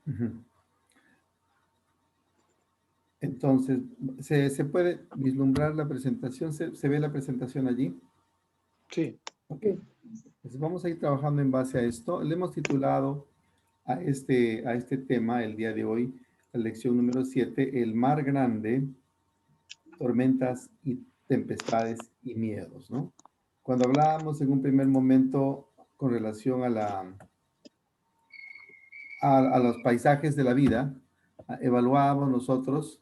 Ujú. Entonces, ¿se puede vislumbrar la presentación? ¿Se ve la presentación allí? Sí. Ok. Entonces vamos a ir trabajando en base a esto. Le hemos titulado a este tema el día de hoy, la lección número 7, el mar grande, tormentas y tempestades y miedos, ¿no? Cuando hablábamos en un primer momento con relación a los paisajes de la vida, evaluábamos nosotros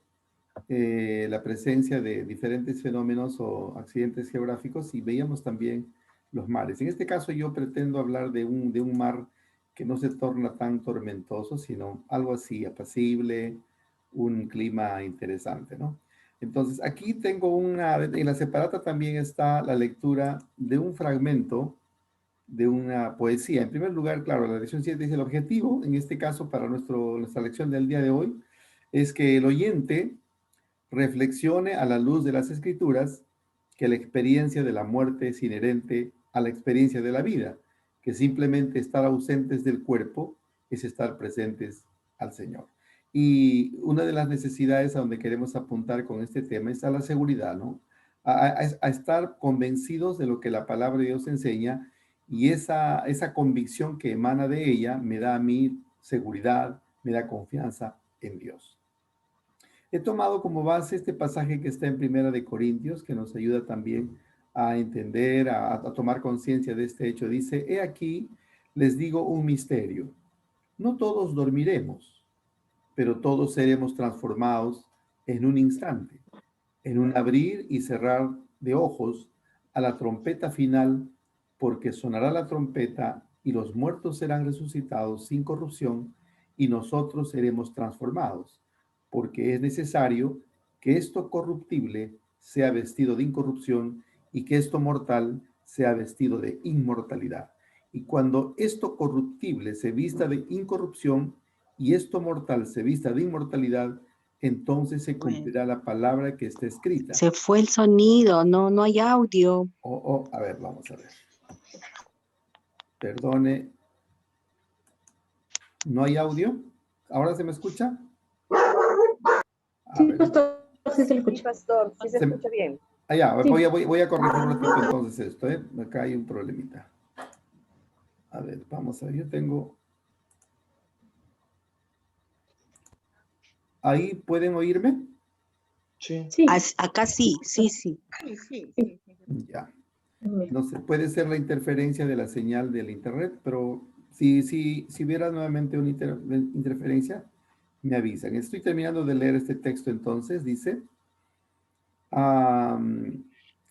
la presencia de diferentes fenómenos o accidentes geográficos y veíamos también los mares. En este caso yo pretendo hablar de un mar que no se torna tan tormentoso, sino algo así, apacible, un clima interesante, ¿no? Entonces, aquí tengo en la separata también está la lectura de un fragmento de una poesía. En primer lugar, claro, la lección 7 dice el objetivo, en este caso para nuestra lección del día de hoy, es que el oyente reflexione a la luz de las escrituras que la experiencia de la muerte es inherente a la experiencia de la vida, que simplemente estar ausentes del cuerpo es estar presentes al Señor. Y una de las necesidades a donde queremos apuntar con este tema es a la seguridad, ¿no? A estar convencidos de lo que la palabra de Dios enseña y esa convicción que emana de ella me da a mí seguridad, me da confianza en Dios. He tomado como base este pasaje que está en Primera de Corintios, que nos ayuda también a entender, a tomar conciencia de este hecho. Dice, he aquí, les digo un misterio. No todos dormiremos, pero todos seremos transformados en un instante, en un abrir y cerrar de ojos a la trompeta final, porque sonará la trompeta y los muertos serán resucitados sin corrupción y nosotros seremos transformados, porque es necesario que esto corruptible sea vestido de incorrupción y que esto mortal sea vestido de inmortalidad. Y cuando esto corruptible se vista de incorrupción y esto mortal se vista de inmortalidad, entonces se Bueno, cumplirá la palabra que está escrita. se fue el sonido, no hay audio. A ver, vamos a ver. Perdone, ¿no hay audio? ¿Ahora se me escucha? A Sí, ver, pastor, sí se le Sí, escucha. pastor, sí se escucha bien. allá, Sí. voy a corregir un ratito entonces esto, ¿eh? Acá hay un problemita. A ver, vamos a ver, yo tengo... ¿Ahí pueden oírme? Sí. Sí. Acá sí. Ya. No sé, puede ser la interferencia de la señal del internet, pero si hubiera nuevamente una interferencia, me avisan. Estoy terminando de leer este texto entonces, dice,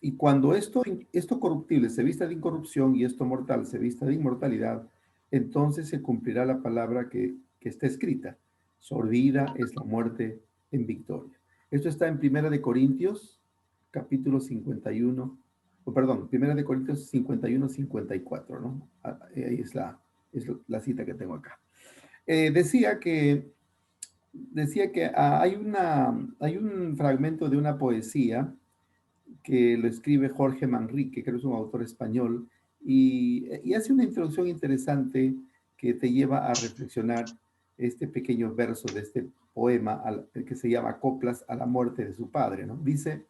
y cuando esto corruptible se vista de incorrupción y esto mortal se vista de inmortalidad, entonces se cumplirá la palabra que está escrita. Sordida es la muerte en victoria. Esto está en Primera de Corintios, capítulo 51, perdón, Primera de Corintios 51, 54, ¿no? Ahí es la cita que tengo acá. Decía que hay un fragmento de una poesía que lo escribe Jorge Manrique, que es un autor español, y hace una introducción interesante que te lleva a reflexionar este pequeño verso de este poema que se llama Coplas a la muerte de su padre, ¿no? Dice,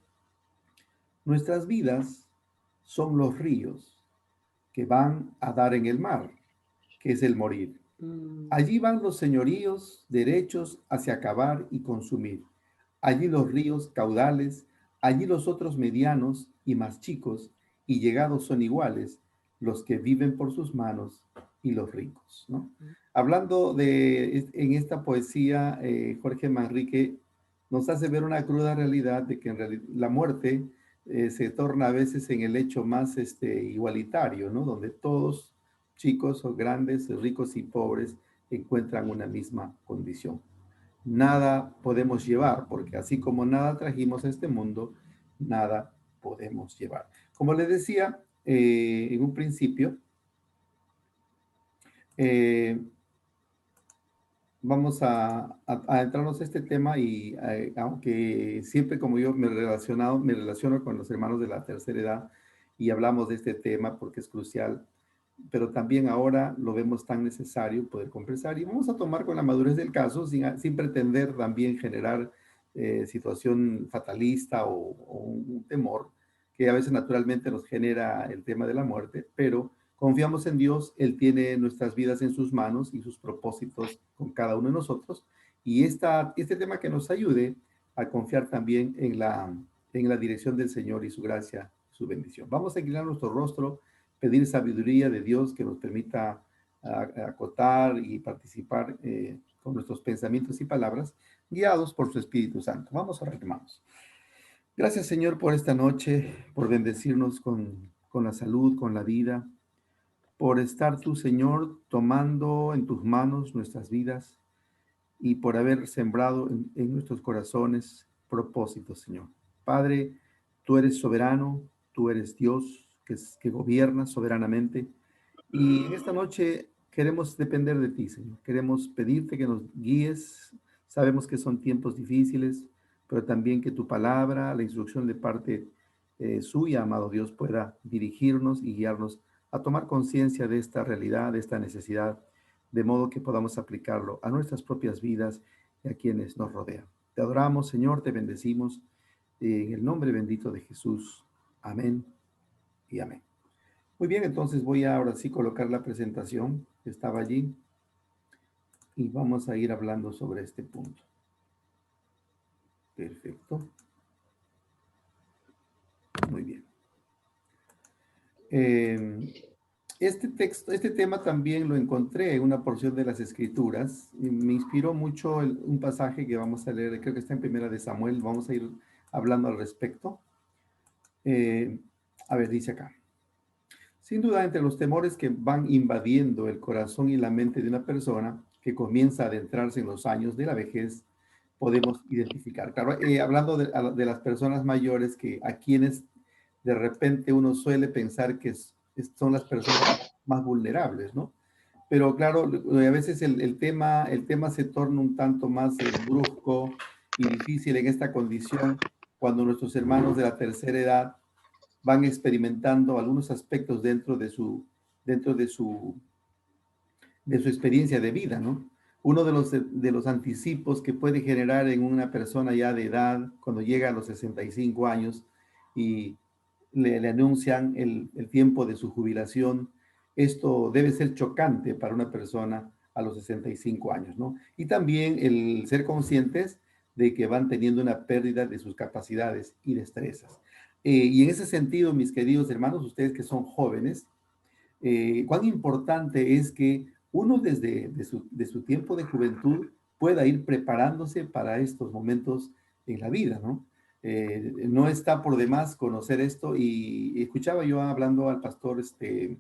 nuestras vidas son los ríos que van a dar en el mar, que es el morir. Allí van los señoríos derechos hacia acabar y consumir. Allí los ríos caudales, allí los otros medianos y más chicos, y llegados son iguales los que viven por sus manos y los ricos, ¿no? Hablando en esta poesía, Jorge Manrique nos hace ver una cruda realidad de que en realidad la muerte se torna a veces en el hecho más igualitario, ¿no? Donde todos, chicos o grandes, ricos y pobres, encuentran una misma condición. Nada podemos llevar, porque así como nada trajimos a este mundo, nada podemos llevar. Como les decía en un principio, vamos a entrarnos a este tema y aunque siempre como yo me relaciono con los hermanos de la tercera edad y hablamos de este tema porque es crucial, pero también ahora lo vemos tan necesario poder conversar y vamos a tomar con la madurez del caso sin pretender también generar situación fatalista o un temor que a veces naturalmente nos genera el tema de la muerte, pero confiamos en Dios, Él tiene nuestras vidas en sus manos y sus propósitos con cada uno de nosotros y este tema que nos ayude a confiar también en la dirección del Señor y su gracia, su bendición. Vamos a inclinar nuestro rostro, pedir sabiduría de Dios que nos permita acotar y participar con nuestros pensamientos y palabras, guiados por su Espíritu Santo. Vamos a orar, hermanos. Gracias, Señor, por esta noche, por bendecirnos con la salud, con la vida, por estar tú, Señor, tomando en tus manos nuestras vidas y por haber sembrado en nuestros corazones propósitos, Señor. Padre, tú eres soberano, tú eres Dios que gobierna soberanamente. Y en esta noche queremos depender de ti, Señor. Queremos pedirte que nos guíes. Sabemos que son tiempos difíciles, pero también que tu palabra, la instrucción de parte suya, amado Dios, pueda dirigirnos y guiarnos a tomar conciencia de esta realidad, de esta necesidad, de modo que podamos aplicarlo a nuestras propias vidas y a quienes nos rodean. Te adoramos, Señor, te bendecimos en el nombre bendito de Jesús. Amén y amén. Muy bien, entonces voy a ahora sí colocar la presentación que estaba allí y vamos a ir hablando sobre este punto. Perfecto. Muy bien. Este tema también lo encontré en una porción de las Escrituras. Y me inspiró mucho un pasaje que vamos a leer, creo que está en Primera de Samuel. Vamos a ir hablando al respecto. A ver, dice acá. Sin duda, entre los temores que van invadiendo el corazón y la mente de una persona que comienza a adentrarse en los años de la vejez, podemos identificar. Claro, hablando de las personas mayores a quienes de repente uno suele pensar que son las personas más vulnerables, ¿no? Pero claro, a veces el tema se torna un tanto más brusco y difícil en esta condición cuando nuestros hermanos de la tercera edad van experimentando algunos aspectos dentro de su experiencia de vida, ¿no? Uno de los anticipos que puede generar en una persona ya de edad, cuando llega a los 65 años y le anuncian el tiempo de su jubilación, esto debe ser chocante para una persona a los 65 años, ¿no? Y también el ser conscientes de que van teniendo una pérdida de sus capacidades y destrezas. Y en ese sentido, mis queridos hermanos, ustedes que son jóvenes, cuán importante es que uno desde de su tiempo de juventud pueda ir preparándose para estos momentos en la vida, ¿no? No está por demás conocer esto y escuchaba yo hablando al pastor de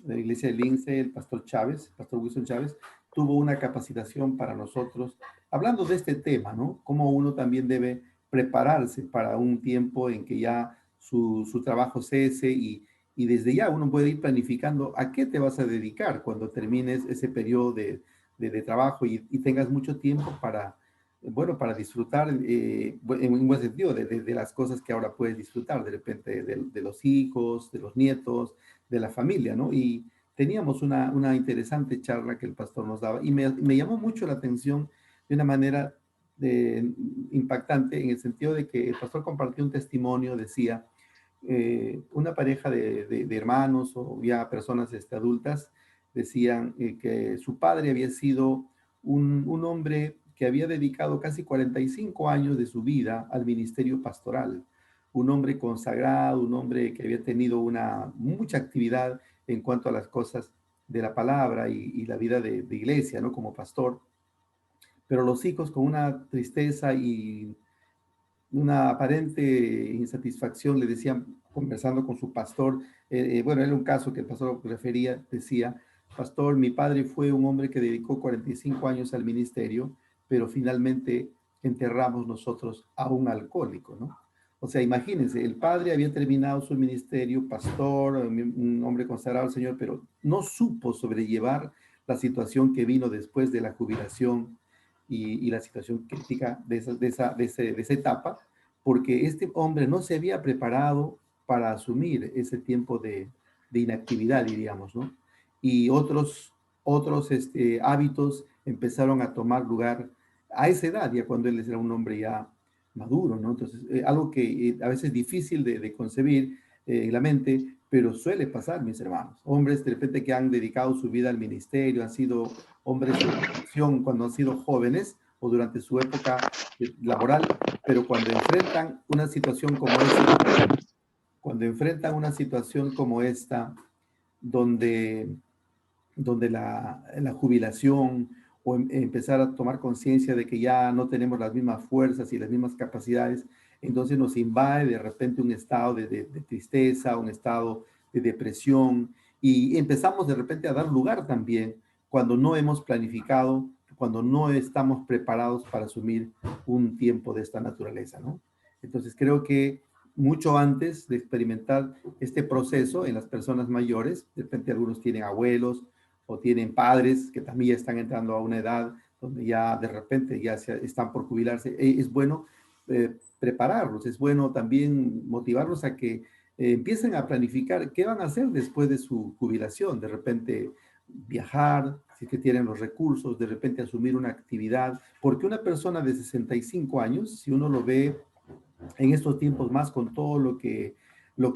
la iglesia de Lince, el pastor Chávez, el pastor Wilson Chávez, tuvo una capacitación para nosotros hablando de este tema, ¿no? Cómo uno también debe prepararse para un tiempo en que ya su trabajo cese y desde ya uno puede ir planificando a qué te vas a dedicar cuando termines ese periodo de trabajo y tengas mucho tiempo para, bueno, para disfrutar en un buen sentido de las cosas que ahora puedes disfrutar, de repente de los hijos, de los nietos, de la familia, ¿no? Y teníamos una interesante charla que el pastor nos daba y me llamó mucho la atención de una manera impactante en el sentido de que el pastor compartió un testimonio, decía, una pareja de hermanos o ya personas adultas decían que su padre había sido un hombre que había dedicado casi 45 años de su vida al ministerio pastoral, un hombre consagrado, un hombre que había tenido mucha actividad en cuanto a las cosas de la palabra y la vida de iglesia, ¿no? Como pastor. Pero los hijos con una tristeza y una aparente insatisfacción le decían, conversando con su pastor, bueno, era un caso que el pastor refería, decía, pastor, mi padre fue un hombre que dedicó 45 años al ministerio, pero finalmente enterramos nosotros a un alcohólico, ¿no? O sea, imagínense, el padre había terminado su ministerio, pastor, un hombre consagrado al Señor, pero no supo sobrellevar la situación que vino después de la jubilación y la situación crítica de esa etapa, porque este hombre no se había preparado para asumir ese tiempo de inactividad, diríamos, ¿no? y otros hábitos empezaron a tomar lugar a esa edad, ya cuando él era un hombre ya maduro, ¿no? Entonces, algo que a veces es difícil de concebir en la mente, pero suele pasar, mis hermanos. Hombres de repente que han dedicado su vida al ministerio, han sido hombres de profesión cuando han sido jóvenes o durante su época laboral, pero cuando enfrentan una situación como esta, donde la jubilación o empezar a tomar conciencia de que ya no tenemos las mismas fuerzas y las mismas capacidades, entonces nos invade de repente un estado de tristeza, un estado de depresión y empezamos de repente a dar lugar también cuando no hemos planificado, cuando no estamos preparados para asumir un tiempo de esta naturaleza, ¿no? Entonces creo que mucho antes de experimentar este proceso en las personas mayores, de repente algunos tienen abuelos, o tienen padres que también ya están entrando a una edad donde ya de repente ya están por jubilarse, es bueno prepararlos, es bueno también motivarlos a que empiecen a planificar qué van a hacer después de su jubilación, de repente viajar, si es que tienen los recursos, de repente asumir una actividad, porque una persona de 65 años, si uno lo ve en estos tiempos más con todo lo que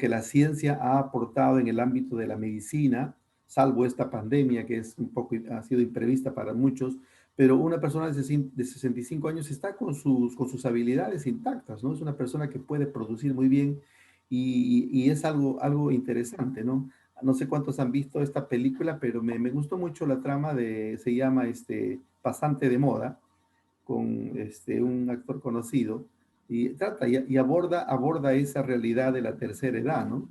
la ciencia ha aportado en el ámbito de la medicina, salvo esta pandemia que es un poco, ha sido imprevista para muchos, pero una persona de 65 años está con sus habilidades intactas, ¿no? Es una persona que puede producir muy bien y es algo interesante, ¿no? No sé cuántos han visto esta película, pero me gustó mucho la trama se llama Pasante de Moda, con un actor conocido, y trata y aborda esa realidad de la tercera edad, ¿no?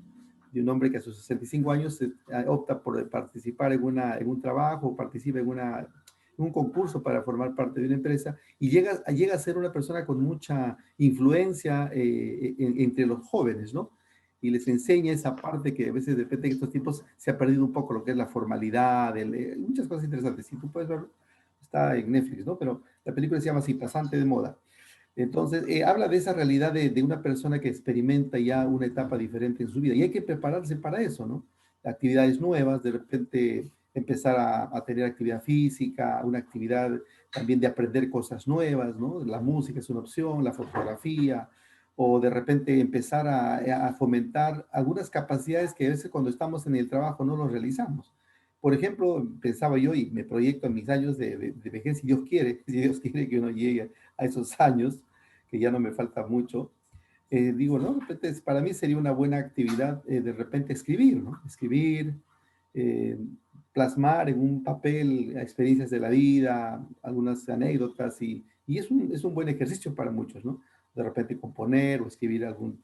De un hombre que a sus 65 años opta por participar en un trabajo, participa en un concurso para formar parte de una empresa y llega a ser una persona con mucha influencia entre los jóvenes, ¿no? Y les enseña esa parte que a veces de repente en estos tiempos se ha perdido un poco lo que es la formalidad, muchas cosas interesantes. Si tú puedes verlo, está en Netflix, ¿no? Pero la película se llama así, Pasante de Moda. Entonces, habla de esa realidad de una persona que experimenta ya una etapa diferente en su vida y hay que prepararse para eso, ¿no? Actividades nuevas, de repente empezar a tener actividad física, una actividad también de aprender cosas nuevas, ¿no? La música es una opción, la fotografía, o de repente empezar a fomentar algunas capacidades que a veces cuando estamos en el trabajo no los realizamos. Por ejemplo, pensaba yo y me proyecto en mis años de vejez, si Dios quiere que uno llegue a esos años, que ya no me falta mucho, digo, ¿no? De repente para mí sería una buena actividad de repente escribir, ¿no? Escribir, eh, plasmar en un papel experiencias de la vida, algunas anécdotas y es un buen ejercicio para muchos, ¿no? De repente componer o escribir algún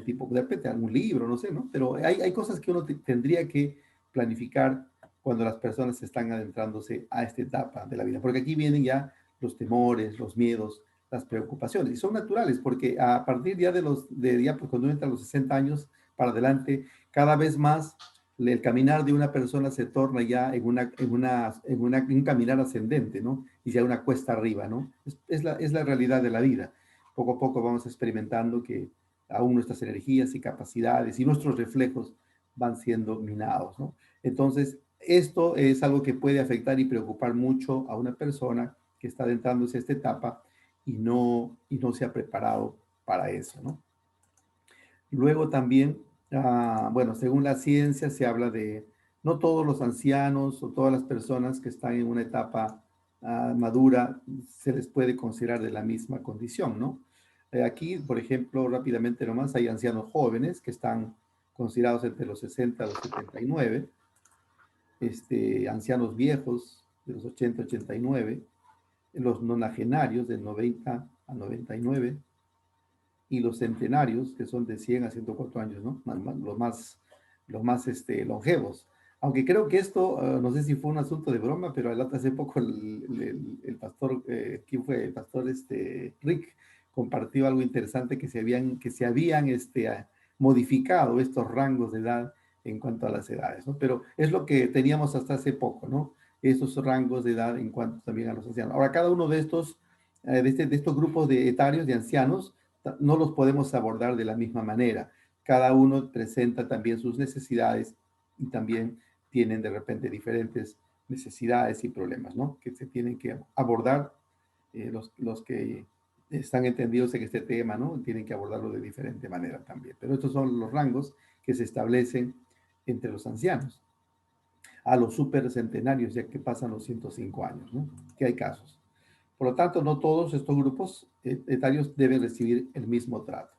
tipo, de repente algún libro, no sé, ¿no? Pero hay cosas que uno tendría que planificar cuando las personas están adentrándose a esta etapa de la vida, porque aquí vienen ya los temores, los miedos, las preocupaciones, y son naturales, porque a partir ya pues, cuando uno entra a los 60 años para adelante, cada vez más el caminar de una persona se torna ya en un caminar ascendente, ¿no? Y ya una cuesta arriba, ¿no? Es la realidad de la vida. Poco a poco vamos experimentando que aún nuestras energías y capacidades y nuestros reflejos van siendo minados, ¿no? Entonces, esto es algo que puede afectar y preocupar mucho a una persona que está adentrándose a esta etapa y no se ha preparado para eso, ¿no? Luego también, bueno, según la ciencia se habla de no todos los ancianos o todas las personas que están en una etapa madura se les puede considerar de la misma condición, ¿no? Aquí, por ejemplo, rápidamente nomás, hay ancianos jóvenes que están considerados entre los 60 a los 79, ancianos viejos de los 80 a 89, los nonagenarios de 90 a 99 y los centenarios, que son de 100 a 104 años, ¿no? Los más longevos. Aunque creo que esto, no sé si fue un asunto de broma, pero hace poco el pastor, ¿quién fue? El pastor Rick compartió algo interesante que se habían modificado estos rangos de edad en cuanto a las edades, ¿no? Pero es lo que teníamos hasta hace poco, ¿no? Esos rangos de edad en cuanto también a los ancianos. Ahora, cada uno de estos grupos de etarios, de ancianos, no los podemos abordar de la misma manera. Cada uno presenta también sus necesidades y también tienen de repente diferentes necesidades y problemas, ¿no? Que se tienen que abordar los que están entendidos en este tema, ¿no? Tienen que abordarlo de diferente manera también. Pero estos son los rangos que se establecen entre los ancianos. A los supercentenarios, ya que pasan los 105 años, ¿no? Que hay casos. Por lo tanto, no todos estos grupos etarios deben recibir el mismo trato.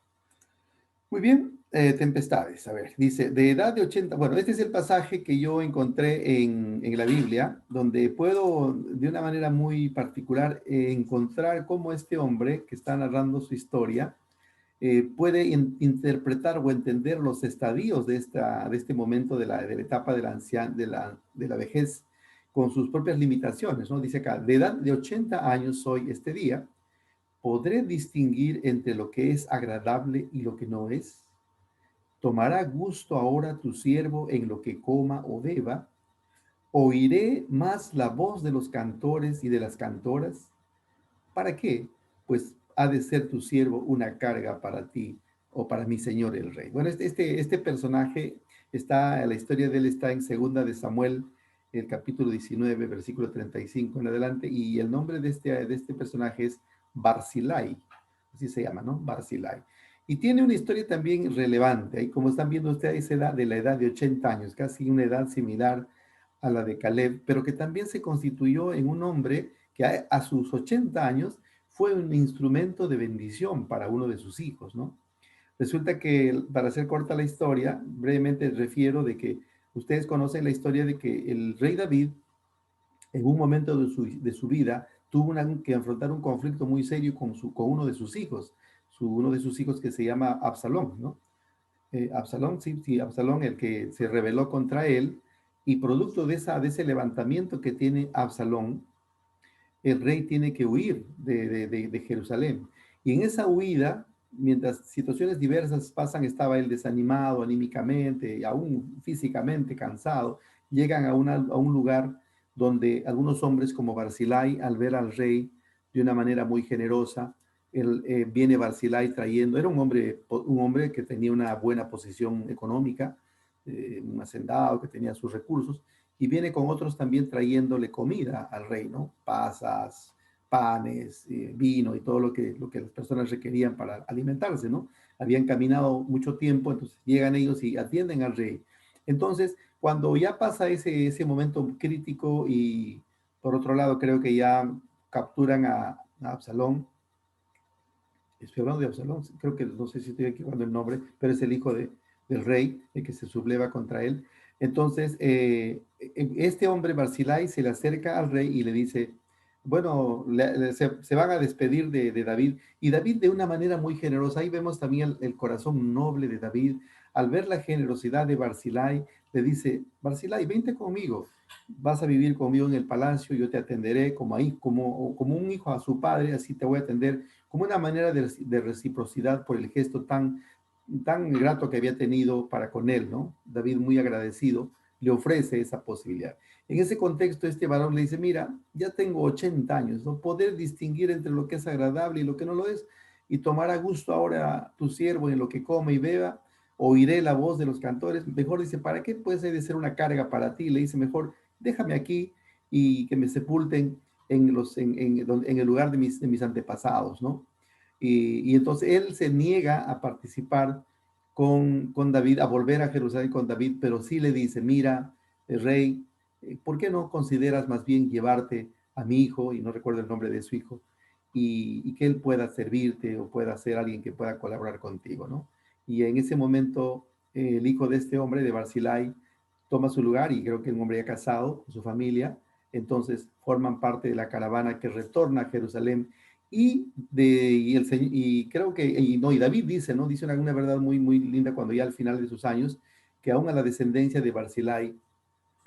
Muy bien, tempestades. A ver, dice, de edad de 80, bueno, este es el pasaje que yo encontré en la Biblia, donde puedo, de una manera muy particular, encontrar cómo este hombre que está narrando su historia puede interpretar o entender los estadios de este momento de la etapa de la vejez con sus propias limitaciones, ¿no? Dice acá, de edad de 80 años soy este día, ¿podré distinguir entre lo que es agradable y lo que no es? ¿Tomará gusto ahora tu siervo en lo que coma o beba? ¿Oiré más la voz de los cantores y de las cantoras? ¿Para qué? Pues ha de ser tu siervo una carga para ti o para mi señor el rey. Bueno, este personaje está, la historia de él está en segunda de Samuel, el capítulo 19, versículo 35 en adelante, y el nombre de este personaje es Barzillai, así se llama, ¿no? Barzillai. Y tiene una historia también relevante, y como están viendo ustedes, edad de la edad de 80 años, casi una edad similar a la de Caleb, pero que también se constituyó en un hombre que a sus 80 años fue un instrumento de bendición para uno de sus hijos, ¿no? Resulta que, para hacer corta la historia, brevemente refiero de que ustedes conocen la historia de que el rey David, en un momento de su vida, tuvo que afrontar un conflicto muy serio con uno de sus hijos, uno de sus hijos que se llama Absalón, ¿no? Absalón, sí, Absalón, el que se rebeló contra él, y producto de ese levantamiento que tiene Absalón, el rey tiene que huir de Jerusalén. Y en esa huida, mientras situaciones diversas pasan, estaba él desanimado anímicamente, y aún físicamente cansado, llegan a un lugar donde algunos hombres como Barzillai, al ver al rey de una manera muy generosa, viene Barzillai trayendo, era un hombre que tenía una buena posición económica, un hacendado que tenía sus recursos, y viene con otros también trayéndole comida al rey, ¿no? Pasas, panes, vino y todo lo que las personas requerían para alimentarse, ¿no? Habían caminado mucho tiempo, entonces llegan ellos y atienden al rey. Entonces, cuando ya pasa ese momento crítico y por otro lado creo que ya capturan a Absalón, estoy hablando de Absalón, creo que no sé si estoy equivocando el nombre, pero es el hijo del rey, el que se subleva contra él. Entonces, este hombre, Barzillai, se le acerca al rey y le dice, bueno, se van a despedir de David, y David de una manera muy generosa, ahí vemos también el corazón noble de David, al ver la generosidad de Barzillai, le dice, Barzillai, vente conmigo, vas a vivir conmigo en el palacio, yo te atenderé como un hijo a su padre, así te voy a atender, como una manera de reciprocidad por el gesto tan grato que había tenido para con él, ¿no? David, muy agradecido, le ofrece esa posibilidad. En ese contexto, este varón le dice, mira, ya tengo 80 años, ¿no? Poder distinguir entre lo que es agradable y lo que no lo es, y tomar a gusto ahora tu siervo en lo que come y beba, oiré la voz de los cantores. Mejor dice, ¿para qué puede de ser una carga para ti? Le dice, mejor déjame aquí y que me sepulten en el lugar de mis antepasados, ¿no? Y entonces él se niega a participar con David, a volver a Jerusalén con David, pero sí le dice, mira, el rey, ¿por qué no consideras más bien llevarte a mi hijo, y no recuerdo el nombre de su hijo, y que él pueda servirte o pueda ser alguien que pueda colaborar contigo, ¿no? Y en ese momento, el hijo de este hombre, de Barzillai, toma su lugar, y creo que es un hombre ya casado con su familia, entonces forman parte de la caravana que retorna a Jerusalén, y creo que, y David dice, ¿no? Dice una verdad muy, muy linda cuando ya al final de sus años, que aún a la descendencia de Barzillai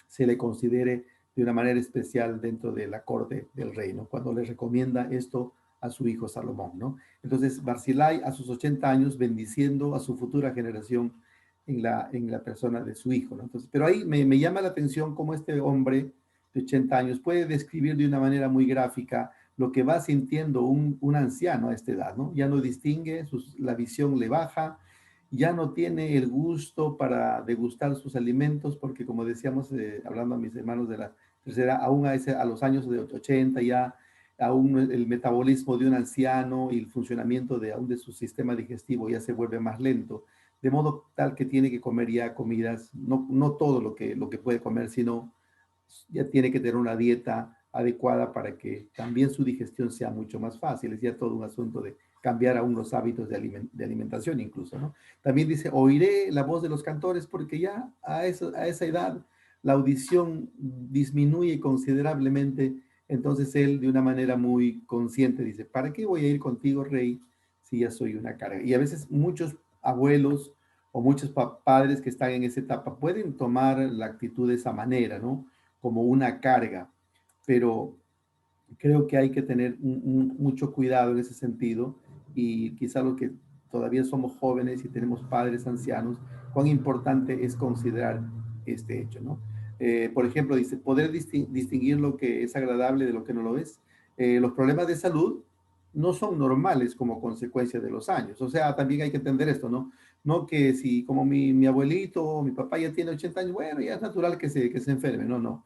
se le considere de una manera especial dentro de la corte del reino, cuando le recomienda esto a su hijo Salomón, ¿no? Entonces, Barzillai a sus 80 años bendiciendo a su futura generación en la persona de su hijo, ¿no? Entonces, pero ahí me llama la atención cómo este hombre de 80 años puede describir de una manera muy gráfica lo que va sintiendo un anciano a esta edad, ¿no? Ya no distingue, la visión le baja, ya no tiene el gusto para degustar sus alimentos, porque como decíamos, hablando a mis hermanos de la tercera, aún a los años de 80 ya, aún el metabolismo de un anciano y el funcionamiento aún de su sistema digestivo ya se vuelve más lento, de modo tal que tiene que comer ya comidas, no todo lo que puede comer, sino ya tiene que tener una dieta adecuada para que también su digestión sea mucho más fácil. Es ya todo un asunto de cambiar aún los hábitos de alimentación incluso, ¿no? También dice, oiré la voz de los cantores porque ya a esa edad la audición disminuye considerablemente. Entonces él de una manera muy consciente dice, ¿para qué voy a ir contigo, rey, si ya soy una carga? Y a veces muchos abuelos o muchos padres que están en esa etapa pueden tomar la actitud de esa manera, ¿no? Como una carga, pero creo que hay que tener mucho cuidado en ese sentido y quizá lo que todavía somos jóvenes y tenemos padres ancianos, cuán importante es considerar este hecho, ¿no? Por ejemplo, dice, poder distinguir lo que es agradable de lo que no lo es. Los problemas de salud no son normales como consecuencia de los años. O sea, también hay que entender esto, ¿no? No que si como mi abuelito o mi papá ya tiene 80 años, bueno, ya es natural que se enferme. No, no.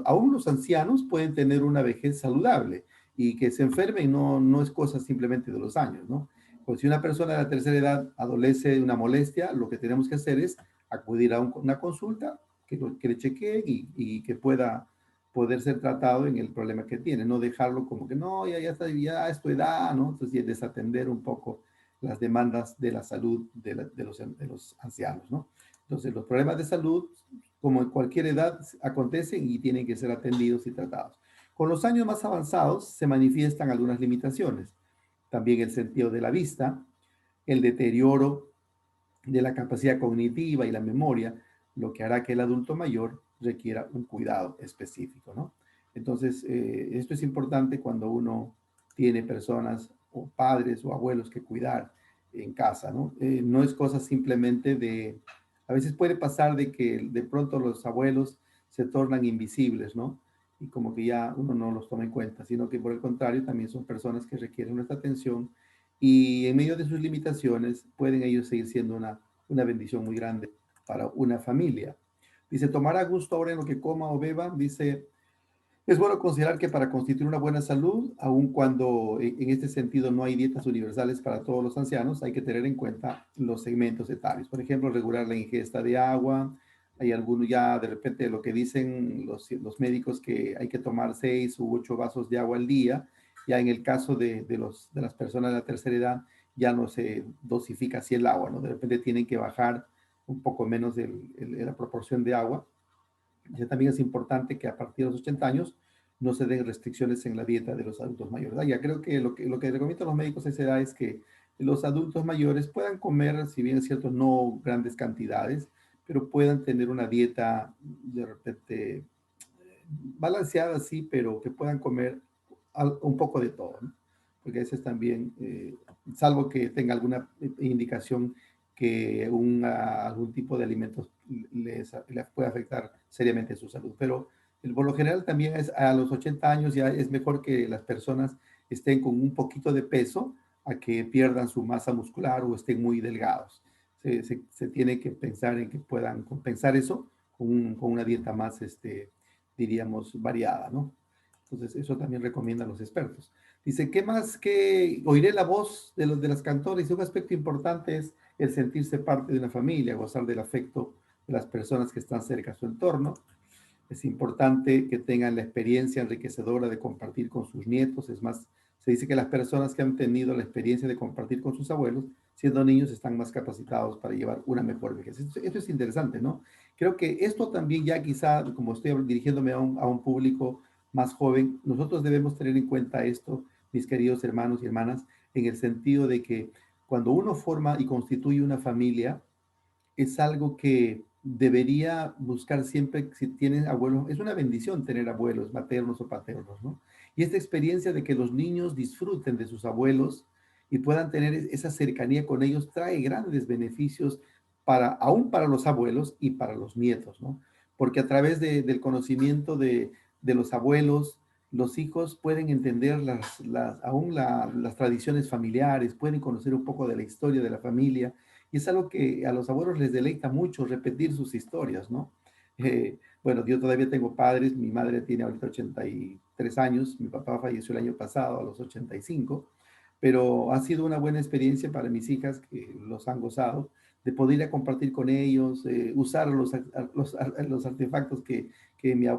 Aún los ancianos pueden tener una vejez saludable y que se enfermen no es cosa simplemente de los años, ¿no? Pues si una persona de la tercera edad adolece de una molestia, lo que tenemos que hacer es acudir a una consulta que le chequeen y que pueda poder ser tratado en el problema que tiene, no dejarlo como que no, ya está, ya es tu edad, ¿no? Entonces, y desatender un poco las demandas de la salud de los ancianos, ¿no? Entonces, los problemas de salud como en cualquier edad, acontecen y tienen que ser atendidos y tratados. Con los años más avanzados se manifiestan algunas limitaciones. También el sentido de la vista, el deterioro de la capacidad cognitiva y la memoria, lo que hará que el adulto mayor requiera un cuidado específico, ¿no? Entonces, esto es importante cuando uno tiene personas o padres o abuelos que cuidar en casa, ¿no? No es cosa simplemente a veces puede pasar de que de pronto los abuelos se tornan invisibles, ¿no? Y como que ya uno no los toma en cuenta, sino que por el contrario también son personas que requieren nuestra atención y en medio de sus limitaciones pueden ellos seguir siendo una bendición muy grande para una familia. Dice, tomará gusto ahora en lo que coma o beba. Dice, es bueno considerar que para constituir una buena salud, aun cuando en este sentido no hay dietas universales para todos los ancianos, hay que tener en cuenta los segmentos etarios. Por ejemplo, regular la ingesta de agua. Hay algunos ya de repente lo que dicen los médicos que hay que tomar 6 u 8 vasos de agua al día. Ya en el caso de las personas de la tercera edad, ya no se dosifica así el agua, ¿no? De repente tienen que bajar un poco menos la proporción de agua. Ya también es importante que a partir de los 80 años no se den restricciones en la dieta de los adultos mayores. Ya creo que lo que recomiendan los médicos a esa edad es que los adultos mayores puedan comer, si bien es cierto, no grandes cantidades, pero puedan tener una dieta de repente balanceada, sí, pero que puedan comer un poco de todo, ¿no? Porque a veces también, salvo que tenga alguna indicación que algún tipo de alimentos les puede afectar seriamente su salud. Pero por lo general también a los 80 años ya es mejor que las personas estén con un poquito de peso a que pierdan su masa muscular o estén muy delgados. Se tiene que pensar en que puedan compensar eso con una dieta más, diríamos, variada, ¿no? Entonces, eso también recomiendan los expertos. Dice, ¿qué más que oiré la voz de las cantores? Y un aspecto importante es el sentirse parte de una familia, gozar del afecto de las personas que están cerca a su entorno. Es importante que tengan la experiencia enriquecedora de compartir con sus nietos. Es más, se dice que las personas que han tenido la experiencia de compartir con sus abuelos, siendo niños, están más capacitados para llevar una mejor vejez. Esto es interesante, ¿no? Creo que esto también ya quizá, como estoy dirigiéndome a un público más joven, nosotros debemos tener en cuenta esto, mis queridos hermanos y hermanas, en el sentido de que cuando uno forma y constituye una familia, es algo que debería buscar siempre, si tienen abuelos, es una bendición tener abuelos maternos o paternos, ¿no? Y esta experiencia de que los niños disfruten de sus abuelos y puedan tener esa cercanía con ellos trae grandes beneficios aún para los abuelos y para los nietos, ¿no? Porque a través del conocimiento de los abuelos, los hijos pueden entender aún las tradiciones familiares, pueden conocer un poco de la historia de la familia Y es algo que a los abuelos les deleita mucho repetir sus historias, ¿no? Bueno, yo todavía tengo padres, mi madre tiene ahorita 83 años, mi papá falleció el año pasado a los 85, pero ha sido una buena experiencia para mis hijas que los han gozado, de poder ir a compartir con ellos, usar los artefactos que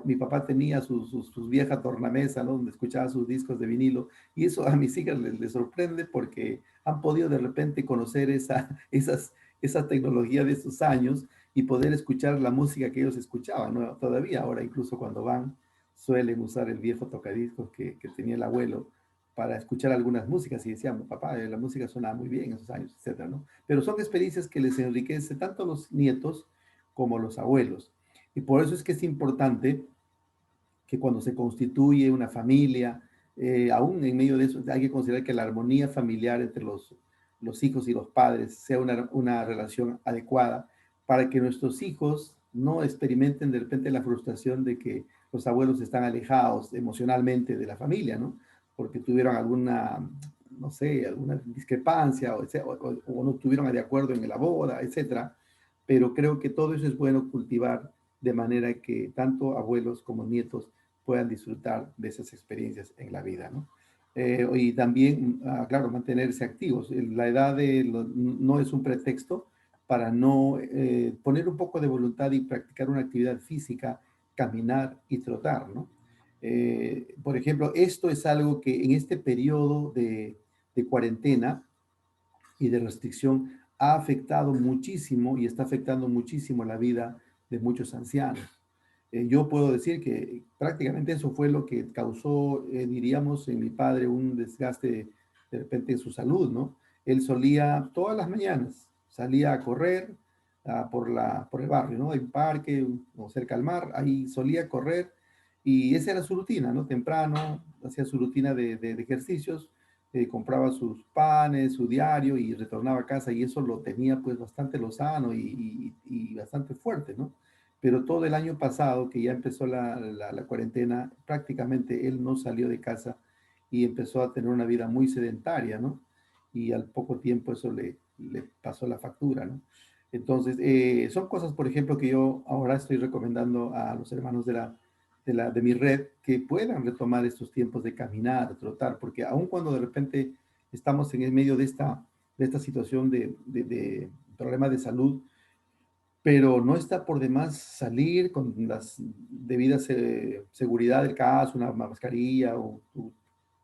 mi papá tenía, sus viejas tornamesa, ¿no? Donde escuchaba sus discos de vinilo, y eso a mis hijas les sorprende porque han podido de repente conocer esa tecnología de esos años y poder escuchar la música que ellos escuchaban, ¿no? Todavía ahora, incluso cuando van, suelen usar el viejo tocadiscos que tenía el abuelo para escuchar algunas músicas y decíamos, papá, la música sonaba muy bien en esos años, etcétera, ¿no? Pero son experiencias que les enriquece tanto a los nietos como a los abuelos. Y por eso es que es importante que cuando se constituye una familia, aún en medio de eso, hay que considerar que la armonía familiar entre los hijos y los padres sea una relación adecuada para que nuestros hijos no experimenten de repente la frustración de que los abuelos están alejados emocionalmente de la familia, ¿no? Porque tuvieron alguna, no sé, alguna discrepancia o no estuvieron de acuerdo en la boda, etcétera. Pero creo que todo eso es bueno cultivar de manera que tanto abuelos como nietos puedan disfrutar de esas experiencias en la vida, ¿no? Y también, claro, mantenerse activos. La edad no es un pretexto para no poner un poco de voluntad y practicar una actividad física, caminar y trotar, ¿no? Por ejemplo, esto es algo que en este periodo de cuarentena y de restricción ha afectado muchísimo y está afectando muchísimo la vida de muchos ancianos. Yo puedo decir que prácticamente eso fue lo que causó, diríamos, en mi padre un desgaste de repente en su salud, ¿no? Él solía todas las mañanas, salía a correr por el barrio, ¿no? Hay un parque o cerca al mar, ahí solía correr y esa era su rutina, ¿no? Temprano, hacía su rutina de ejercicios, compraba sus panes, su diario y retornaba a casa y eso lo tenía pues bastante lozano y bastante fuerte, ¿no? Pero todo el año pasado, que ya empezó la cuarentena, prácticamente él no salió de casa y empezó a tener una vida muy sedentaria, ¿no? Y al poco tiempo eso le pasó la factura, ¿no? Entonces, son cosas, por ejemplo, que yo ahora estoy recomendando a los hermanos de mi red que puedan retomar estos tiempos de caminar, de trotar, porque aun cuando de repente estamos en el medio de esta situación de problema de salud, pero no está por demás salir con las debidas seguridad del caso, una mascarilla o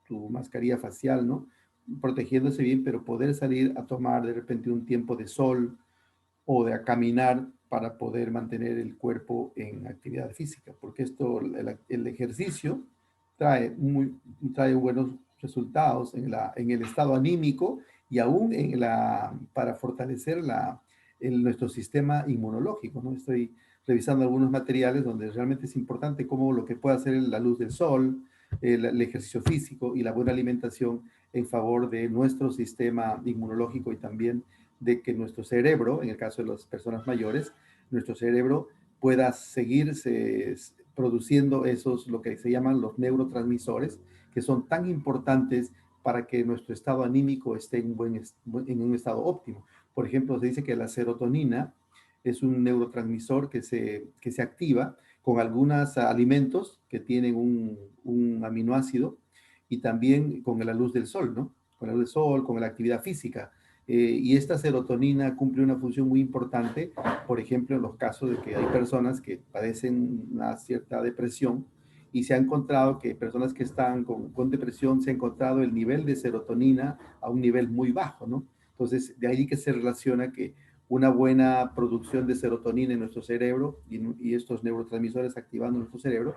tu mascarilla facial, ¿no? Protegiéndose bien, pero poder salir a tomar de repente un tiempo de sol o de a caminar para poder mantener el cuerpo en actividad física, porque el ejercicio trae buenos resultados en el estado anímico y aún para fortalecer nuestro sistema inmunológico, ¿no? Estoy revisando algunos materiales donde realmente es importante cómo lo que puede hacer la luz del sol, el ejercicio físico y la buena alimentación en favor de nuestro sistema inmunológico y también de que nuestro cerebro, en el caso de las personas mayores, nuestro cerebro pueda seguirse produciendo lo que se llaman los neurotransmisores, que son tan importantes para que nuestro estado anímico esté en un estado óptimo. Por ejemplo, se dice que la serotonina es un neurotransmisor que se activa con algunos alimentos que tienen un aminoácido y también con la luz del sol, ¿no? Con la luz del sol, con la actividad física. Y esta serotonina cumple una función muy importante, por ejemplo, en los casos de que hay personas que padecen una cierta depresión y se ha encontrado que personas que están con depresión se ha encontrado el nivel de serotonina a un nivel muy bajo, ¿no? Entonces, de ahí que se relaciona que una buena producción de serotonina en nuestro cerebro y estos neurotransmisores activando nuestro cerebro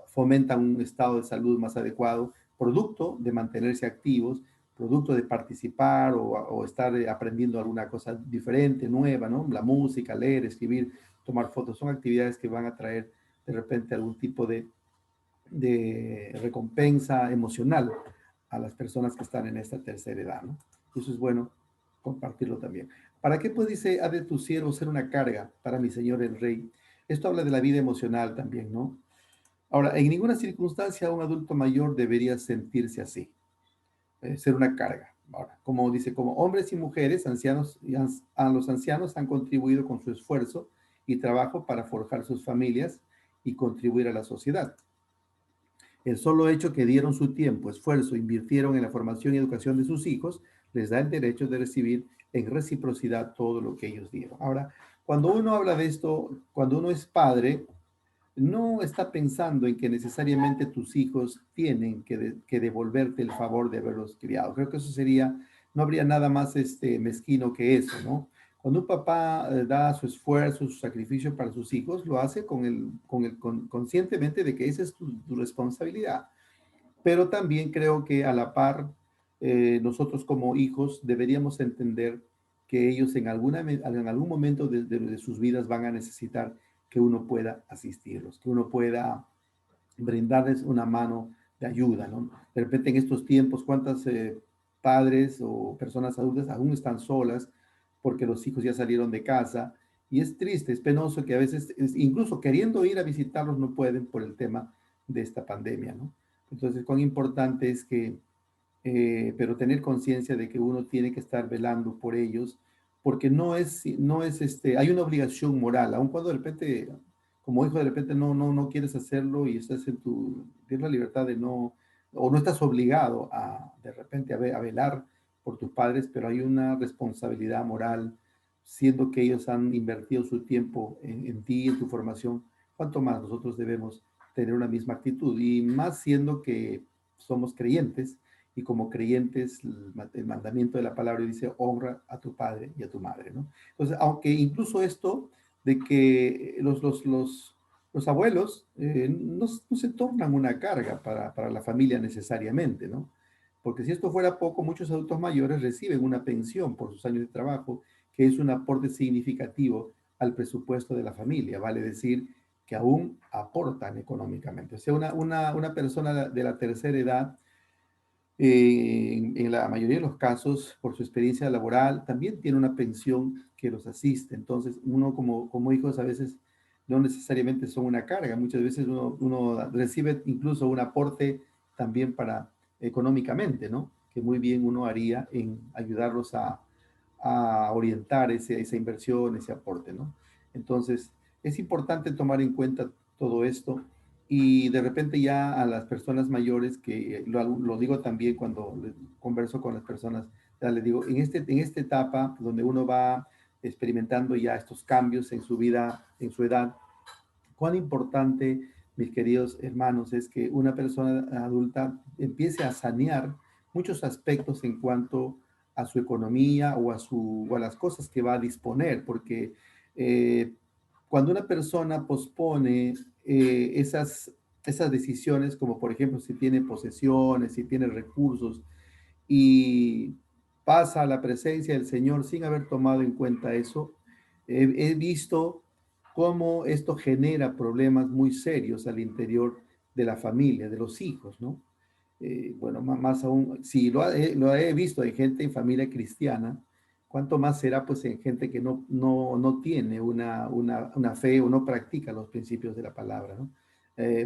fomentan un estado de salud más adecuado, producto de mantenerse activos, producto de participar o estar aprendiendo alguna cosa diferente, nueva, ¿no? La música, leer, escribir, tomar fotos, son actividades que van a traer de repente algún tipo de recompensa emocional a las personas que están en esta tercera edad, ¿no? Eso es bueno compartirlo también. ¿Para qué pues dice, ha de tu siervo ser una carga para mi señor el rey? Esto habla de la vida emocional también, ¿no? Ahora, en ninguna circunstancia un adulto mayor debería sentirse así, ser una carga. Ahora, como dice, como hombres y mujeres, ancianos, a los ancianos han contribuido con su esfuerzo y trabajo para forjar sus familias y contribuir a la sociedad. El solo hecho que dieron su tiempo, esfuerzo, invirtieron en la formación y educación de sus hijos, les da el derecho de recibir en reciprocidad todo lo que ellos dieron. Ahora, cuando uno habla de esto, cuando uno es padre, no está pensando en que necesariamente tus hijos tienen que devolverte el favor de haberlos criado. Creo que eso sería, no habría nada más mezquino que eso, ¿no? Cuando un papá da su esfuerzo, su sacrificio para sus hijos, lo hace conscientemente de que esa es tu responsabilidad. Pero también creo que a la par, nosotros como hijos deberíamos entender que ellos en algún momento de sus vidas van a necesitar que uno pueda asistirlos, que uno pueda brindarles una mano de ayuda, ¿no? De repente en estos tiempos, ¿cuántas padres o personas adultas aún están solas porque los hijos ya salieron de casa? Y es triste, es penoso que a veces, incluso queriendo ir a visitarlos, no pueden por el tema de esta pandemia, ¿no? Entonces, cuán importante es que, pero tener conciencia de que uno tiene que estar velando por ellos, porque hay una obligación moral, aun cuando de repente, como hijo, de repente no quieres hacerlo y estás tienes la libertad de no, o no estás obligado de repente a velar por tus padres, pero hay una responsabilidad moral, siendo que ellos han invertido su tiempo en ti, en tu formación, cuánto más nosotros debemos tener una misma actitud, y más siendo que somos creyentes, y como creyentes el mandamiento de la palabra dice: honra a tu padre y a tu madre, ¿no? Entonces, aunque incluso esto de que los abuelos no se tornan una carga para la familia necesariamente, ¿no? Porque si esto fuera poco, muchos adultos mayores reciben una pensión por sus años de trabajo, que es un aporte significativo al presupuesto de la familia, vale decir que aún aportan económicamente. O sea, una persona de la tercera edad, en la mayoría de los casos, por su experiencia laboral, también tiene una pensión que los asiste. Entonces, uno como hijos a veces no necesariamente son una carga. Muchas veces uno recibe incluso un aporte también para económicamente, ¿no? Que muy bien uno haría en ayudarlos a orientar esa inversión, ese aporte, ¿no? Entonces, es importante tomar en cuenta todo esto, y de repente ya a las personas mayores, que lo digo también cuando converso con las personas, ya les digo, en esta etapa donde uno va experimentando ya estos cambios en su vida, en su edad, cuán importante, mis queridos hermanos, es que una persona adulta empiece a sanear muchos aspectos en cuanto a su economía o a las cosas que va a disponer, porque eh, cuando una persona pospone esas decisiones, como por ejemplo si tiene posesiones, si tiene recursos, y pasa a la presencia del Señor sin haber tomado en cuenta eso, he visto cómo esto genera problemas muy serios al interior de la familia, de los hijos, ¿no? Bueno, más aún, si lo he visto en gente en familia cristiana, cuánto más será pues en gente que no tiene una fe o no practica los principios de la palabra, ¿no?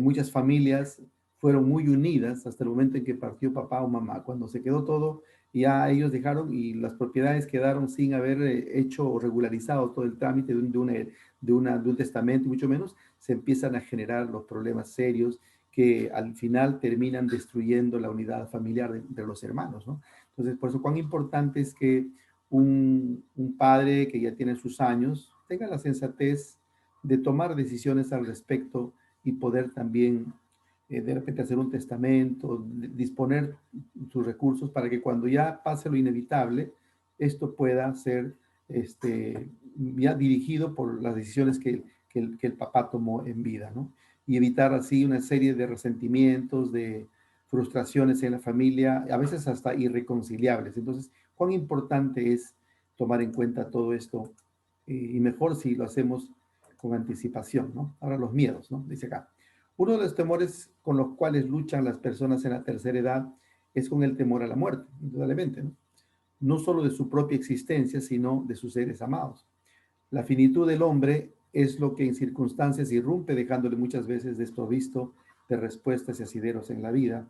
Muchas familias fueron muy unidas hasta el momento en que partió papá o mamá. Cuando se quedó todo, ya ellos dejaron y las propiedades quedaron sin haber hecho o regularizado todo el trámite de un testamento, y mucho menos, se empiezan a generar los problemas serios que al final terminan destruyendo la unidad familiar de los hermanos, ¿no? Entonces, por eso cuán importante es que un padre que ya tiene sus años tenga la sensatez de tomar decisiones al respecto, y poder también de repente hacer un testamento, disponer sus recursos para que cuando ya pase lo inevitable, esto pueda ser ya dirigido por las decisiones que el papá tomó en vida, ¿no? Y evitar así una serie de resentimientos, de frustraciones en la familia, a veces hasta irreconciliables. Entonces, cuán importante es tomar en cuenta todo esto, y mejor si lo hacemos con anticipación, ¿no? Ahora los miedos, ¿no? Dice acá: uno de los temores con los cuales luchan las personas en la tercera edad es con el temor a la muerte, indudablemente, ¿no? No solo de su propia existencia, sino de sus seres amados. La finitud del hombre es lo que en circunstancias irrumpe, dejándole muchas veces desprovisto de respuestas y asideros en la vida,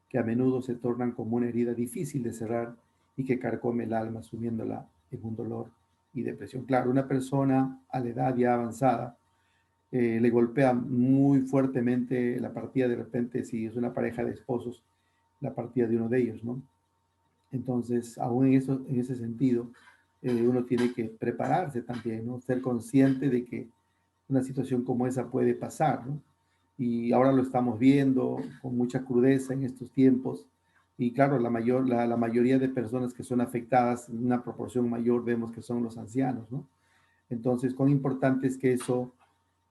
que a menudo se tornan como una herida difícil de cerrar y que carcome el alma, sumiéndola en un dolor y depresión. Claro, una persona a la edad ya avanzada le golpea muy fuertemente la partida de repente, si es una pareja de esposos, la partida de uno de ellos, ¿no? Entonces, aún en ese sentido, uno tiene que prepararse también, ¿no? Ser consciente de que una situación como esa puede pasar, ¿no? Y ahora lo estamos viendo con mucha crudeza en estos tiempos. Y claro, la mayoría de personas que son afectadas, en una proporción mayor, vemos que son los ancianos, ¿no? Entonces, cuán importante es que eso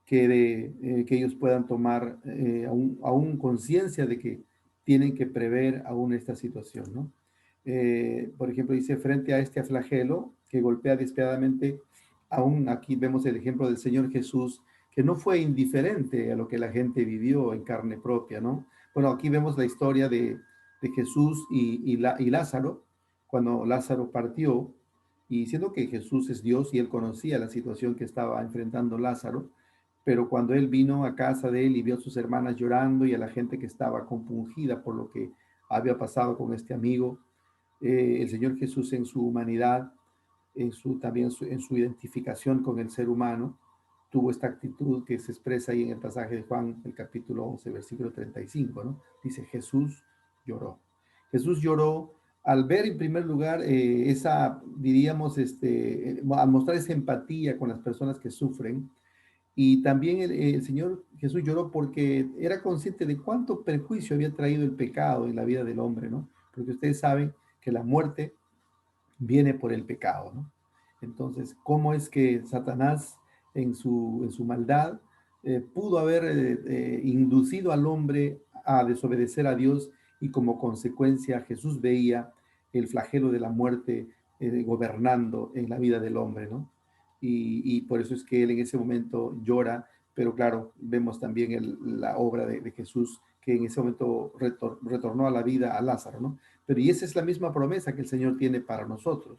quede, que ellos puedan tomar aún conciencia de que tienen que prever aún esta situación, ¿no? Por ejemplo, dice, frente a este flagelo que golpea despiadadamente, aún aquí vemos el ejemplo del Señor Jesús, que no fue indiferente a lo que la gente vivió en carne propia, ¿no? Bueno, aquí vemos la historia de Jesús y Lázaro, cuando Lázaro partió, y siendo que Jesús es Dios y él conocía la situación que estaba enfrentando Lázaro, pero cuando él vino a casa de él y vio a sus hermanas llorando y a la gente que estaba compungida por lo que había pasado con este amigo, el Señor Jesús en su humanidad, también en su identificación con el ser humano, tuvo esta actitud que se expresa ahí en el pasaje de Juan, el capítulo 11, versículo 35, ¿no? Dice, Jesús lloró. Jesús lloró al ver en primer lugar diríamos, al mostrar esa empatía con las personas que sufren, y también el Señor Jesús lloró porque era consciente de cuánto perjuicio había traído el pecado en la vida del hombre, ¿no? Porque ustedes saben que la muerte viene por el pecado, ¿no? Entonces, ¿cómo es que Satanás en su maldad pudo haber inducido al hombre a desobedecer a Dios y como consecuencia Jesús veía el flagelo de la muerte gobernando en la vida del hombre, ¿no? Y por eso es que él en ese momento llora, pero claro, vemos también la obra de Jesús que en ese momento retornó a la vida a Lázaro, ¿no? Pero y esa es la misma promesa que el Señor tiene para nosotros,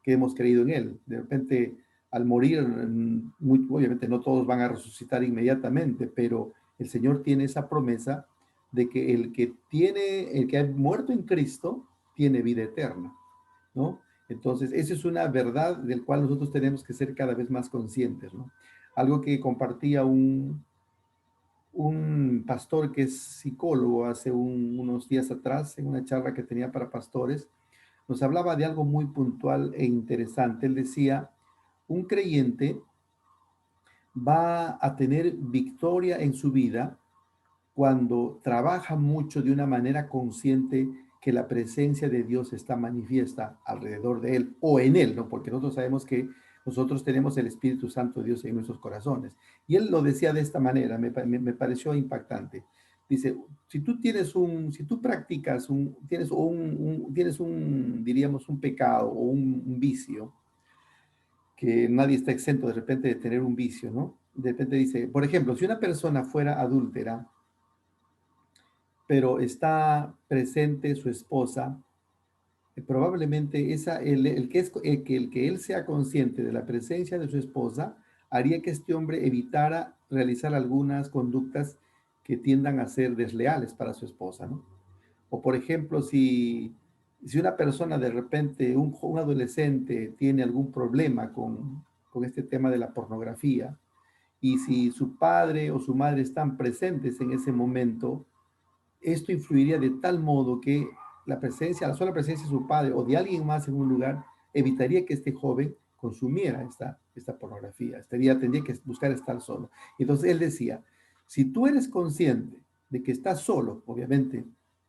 que hemos creído en Él. De repente, al morir, obviamente no todos van a resucitar inmediatamente, pero el Señor tiene esa promesa de que el que ha muerto en Cristo, tiene vida eterna, ¿no? Entonces, esa es una verdad del cual nosotros tenemos que ser cada vez más conscientes, ¿no? Algo que compartía un pastor que es psicólogo hace unos días atrás, en una charla que tenía para pastores, nos hablaba de algo muy puntual e interesante. Él decía, un creyente va a tener victoria en su vida cuando trabaja mucho de una manera consciente que la presencia de Dios está manifiesta alrededor de él o en él, ¿no? Porque nosotros sabemos que nosotros tenemos el Espíritu Santo de Dios en nuestros corazones. Y él lo decía de esta manera, me pareció impactante. Dice, si tú practicas tienes diríamos, un pecado o un vicio, que nadie está exento de repente de tener un vicio, ¿no? De repente dice, por ejemplo, si una persona fuera adúltera, pero está presente su esposa, probablemente el que él sea consciente de la presencia de su esposa haría que este hombre evitara realizar algunas conductas que tiendan a ser desleales para su esposa, ¿no? O por ejemplo, si una persona de repente, un adolescente tiene algún problema con este tema de la pornografía, y si su padre o su madre están presentes en ese momento, esto influiría de tal modo que la sola presencia de su padre o de alguien más en un lugar evitaría que este joven consumiera esta pornografía. Tendría que buscar estar solo. Entonces él decía, si tú eres consciente de que estás solo, obviamente,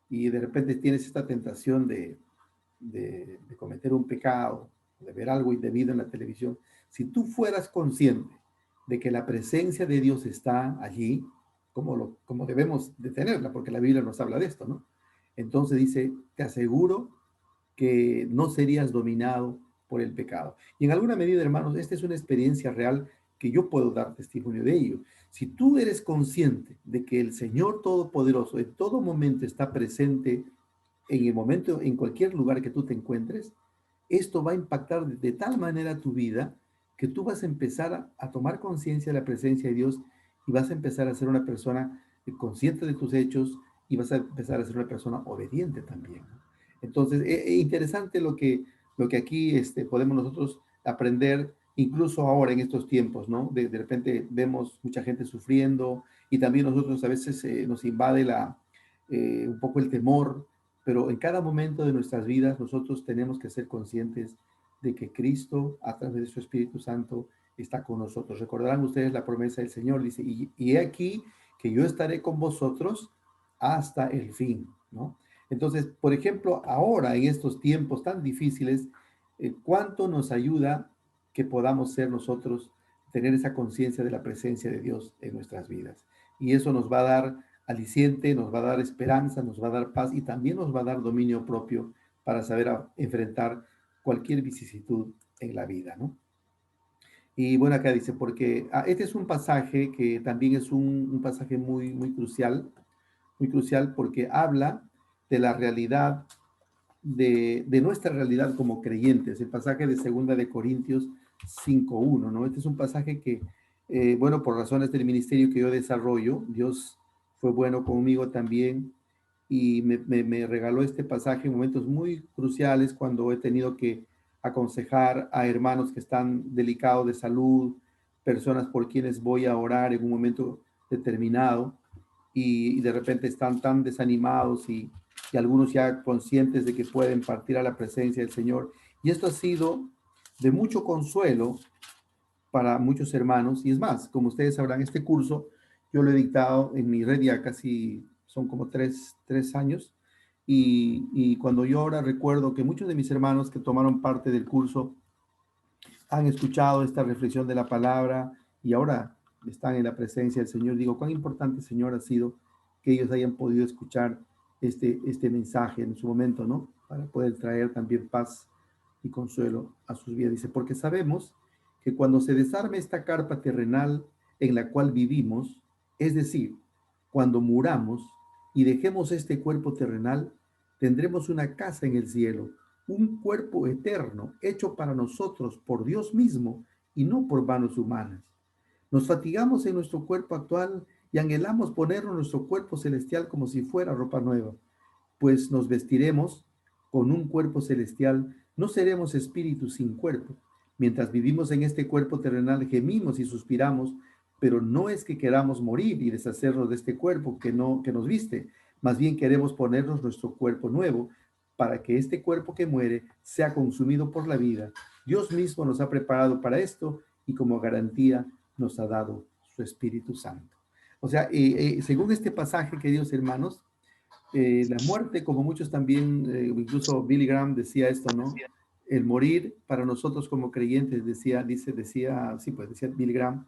y de repente tienes esta tentación de cometer un pecado, de ver algo indebido en la televisión, si tú fueras consciente de que la presencia de Dios está allí, como debemos de tenerla, porque la Biblia nos habla de esto, ¿no? Entonces dice, te aseguro que no serías dominado por el pecado. Y en alguna medida, hermanos, esta es una experiencia real que yo puedo dar testimonio de ello. Si tú eres consciente de que el Señor Todopoderoso en todo momento está presente en el momento, en cualquier lugar que tú te encuentres, esto va a impactar de tal manera tu vida que tú vas a empezar a tomar conciencia de la presencia de Dios y vas a empezar a ser una persona consciente de tus hechos y vas a empezar a ser una persona obediente también. Entonces, interesante lo que aquí podemos nosotros aprender, incluso ahora en estos tiempos, ¿no? De repente vemos mucha gente sufriendo y también nosotros a veces nos invade un poco el temor, pero en cada momento de nuestras vidas nosotros tenemos que ser conscientes de que Cristo, a través de su Espíritu Santo, está con nosotros. Recordarán ustedes la promesa del Señor, dice, y he aquí que yo estaré con vosotros hasta el fin, ¿no? Entonces, por ejemplo, ahora en estos tiempos tan difíciles, ¿cuánto nos ayuda que podamos ser nosotros, tener esa conciencia de la presencia de Dios en nuestras vidas? Y eso nos va a dar aliciente, nos va a dar esperanza, nos va a dar paz y también nos va a dar dominio propio para saber enfrentar cualquier vicisitud en la vida, ¿no? Y bueno, acá dice, porque este es un pasaje que también es un pasaje muy crucial porque habla de la realidad, de nuestra realidad como creyentes, el pasaje de Segunda de Corintios 5:1, ¿no? Este es un pasaje que, bueno, por razones del ministerio que yo desarrollo, Dios fue bueno conmigo también y me regaló este pasaje en momentos muy cruciales cuando he tenido que aconsejar a hermanos que están delicados de salud, personas por quienes voy a orar en un momento determinado y de repente están tan desanimados y algunos ya conscientes de que pueden partir a la presencia del Señor. Y esto ha sido de mucho consuelo para muchos hermanos. Y es más, como ustedes sabrán, este curso yo lo he dictado en mi red ya casi, son como tres años. Y cuando yo ahora recuerdo que muchos de mis hermanos que tomaron parte del curso han escuchado esta reflexión de la palabra y ahora están en la presencia del Señor, digo, cuán importante, Señor, ha sido que ellos hayan podido escuchar este mensaje en su momento, ¿no? Para poder traer también paz y consuelo a sus vidas. Dice, porque sabemos que cuando se desarme esta carpa terrenal en la cual vivimos, es decir, cuando muramos y dejemos este cuerpo terrenal, tendremos una casa en el cielo, un cuerpo eterno hecho para nosotros por Dios mismo y no por manos humanas. Nos fatigamos en nuestro cuerpo actual y anhelamos ponernos nuestro cuerpo celestial como si fuera ropa nueva, pues nos vestiremos con un cuerpo celestial, no seremos espíritus sin cuerpo. Mientras vivimos en este cuerpo terrenal, gemimos y suspiramos, pero no es que queramos morir y deshacernos de este cuerpo que nos viste, más bien queremos ponernos nuestro cuerpo nuevo, para que este cuerpo que muere sea consumido por la vida. Dios mismo nos ha preparado para esto y como garantía nos ha dado su Espíritu Santo. O sea, según este pasaje, queridos hermanos, la muerte, como muchos también, incluso Billy Graham decía esto, ¿no? El morir para nosotros como creyentes, sí, pues decía Billy Graham,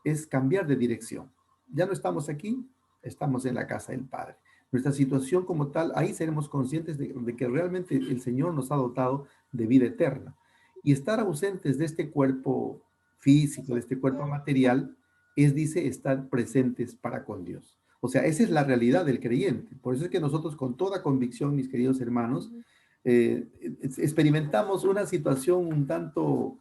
es cambiar de dirección. Ya no estamos aquí, estamos en la casa del Padre. Nuestra situación como tal, ahí seremos conscientes de que realmente el Señor nos ha dotado de vida eterna. Y estar ausentes de este cuerpo físico, de este cuerpo material, dice, estar presentes para con Dios. O sea, esa es la realidad del creyente. Por eso es que nosotros con toda convicción, mis queridos hermanos, experimentamos una situación un tanto,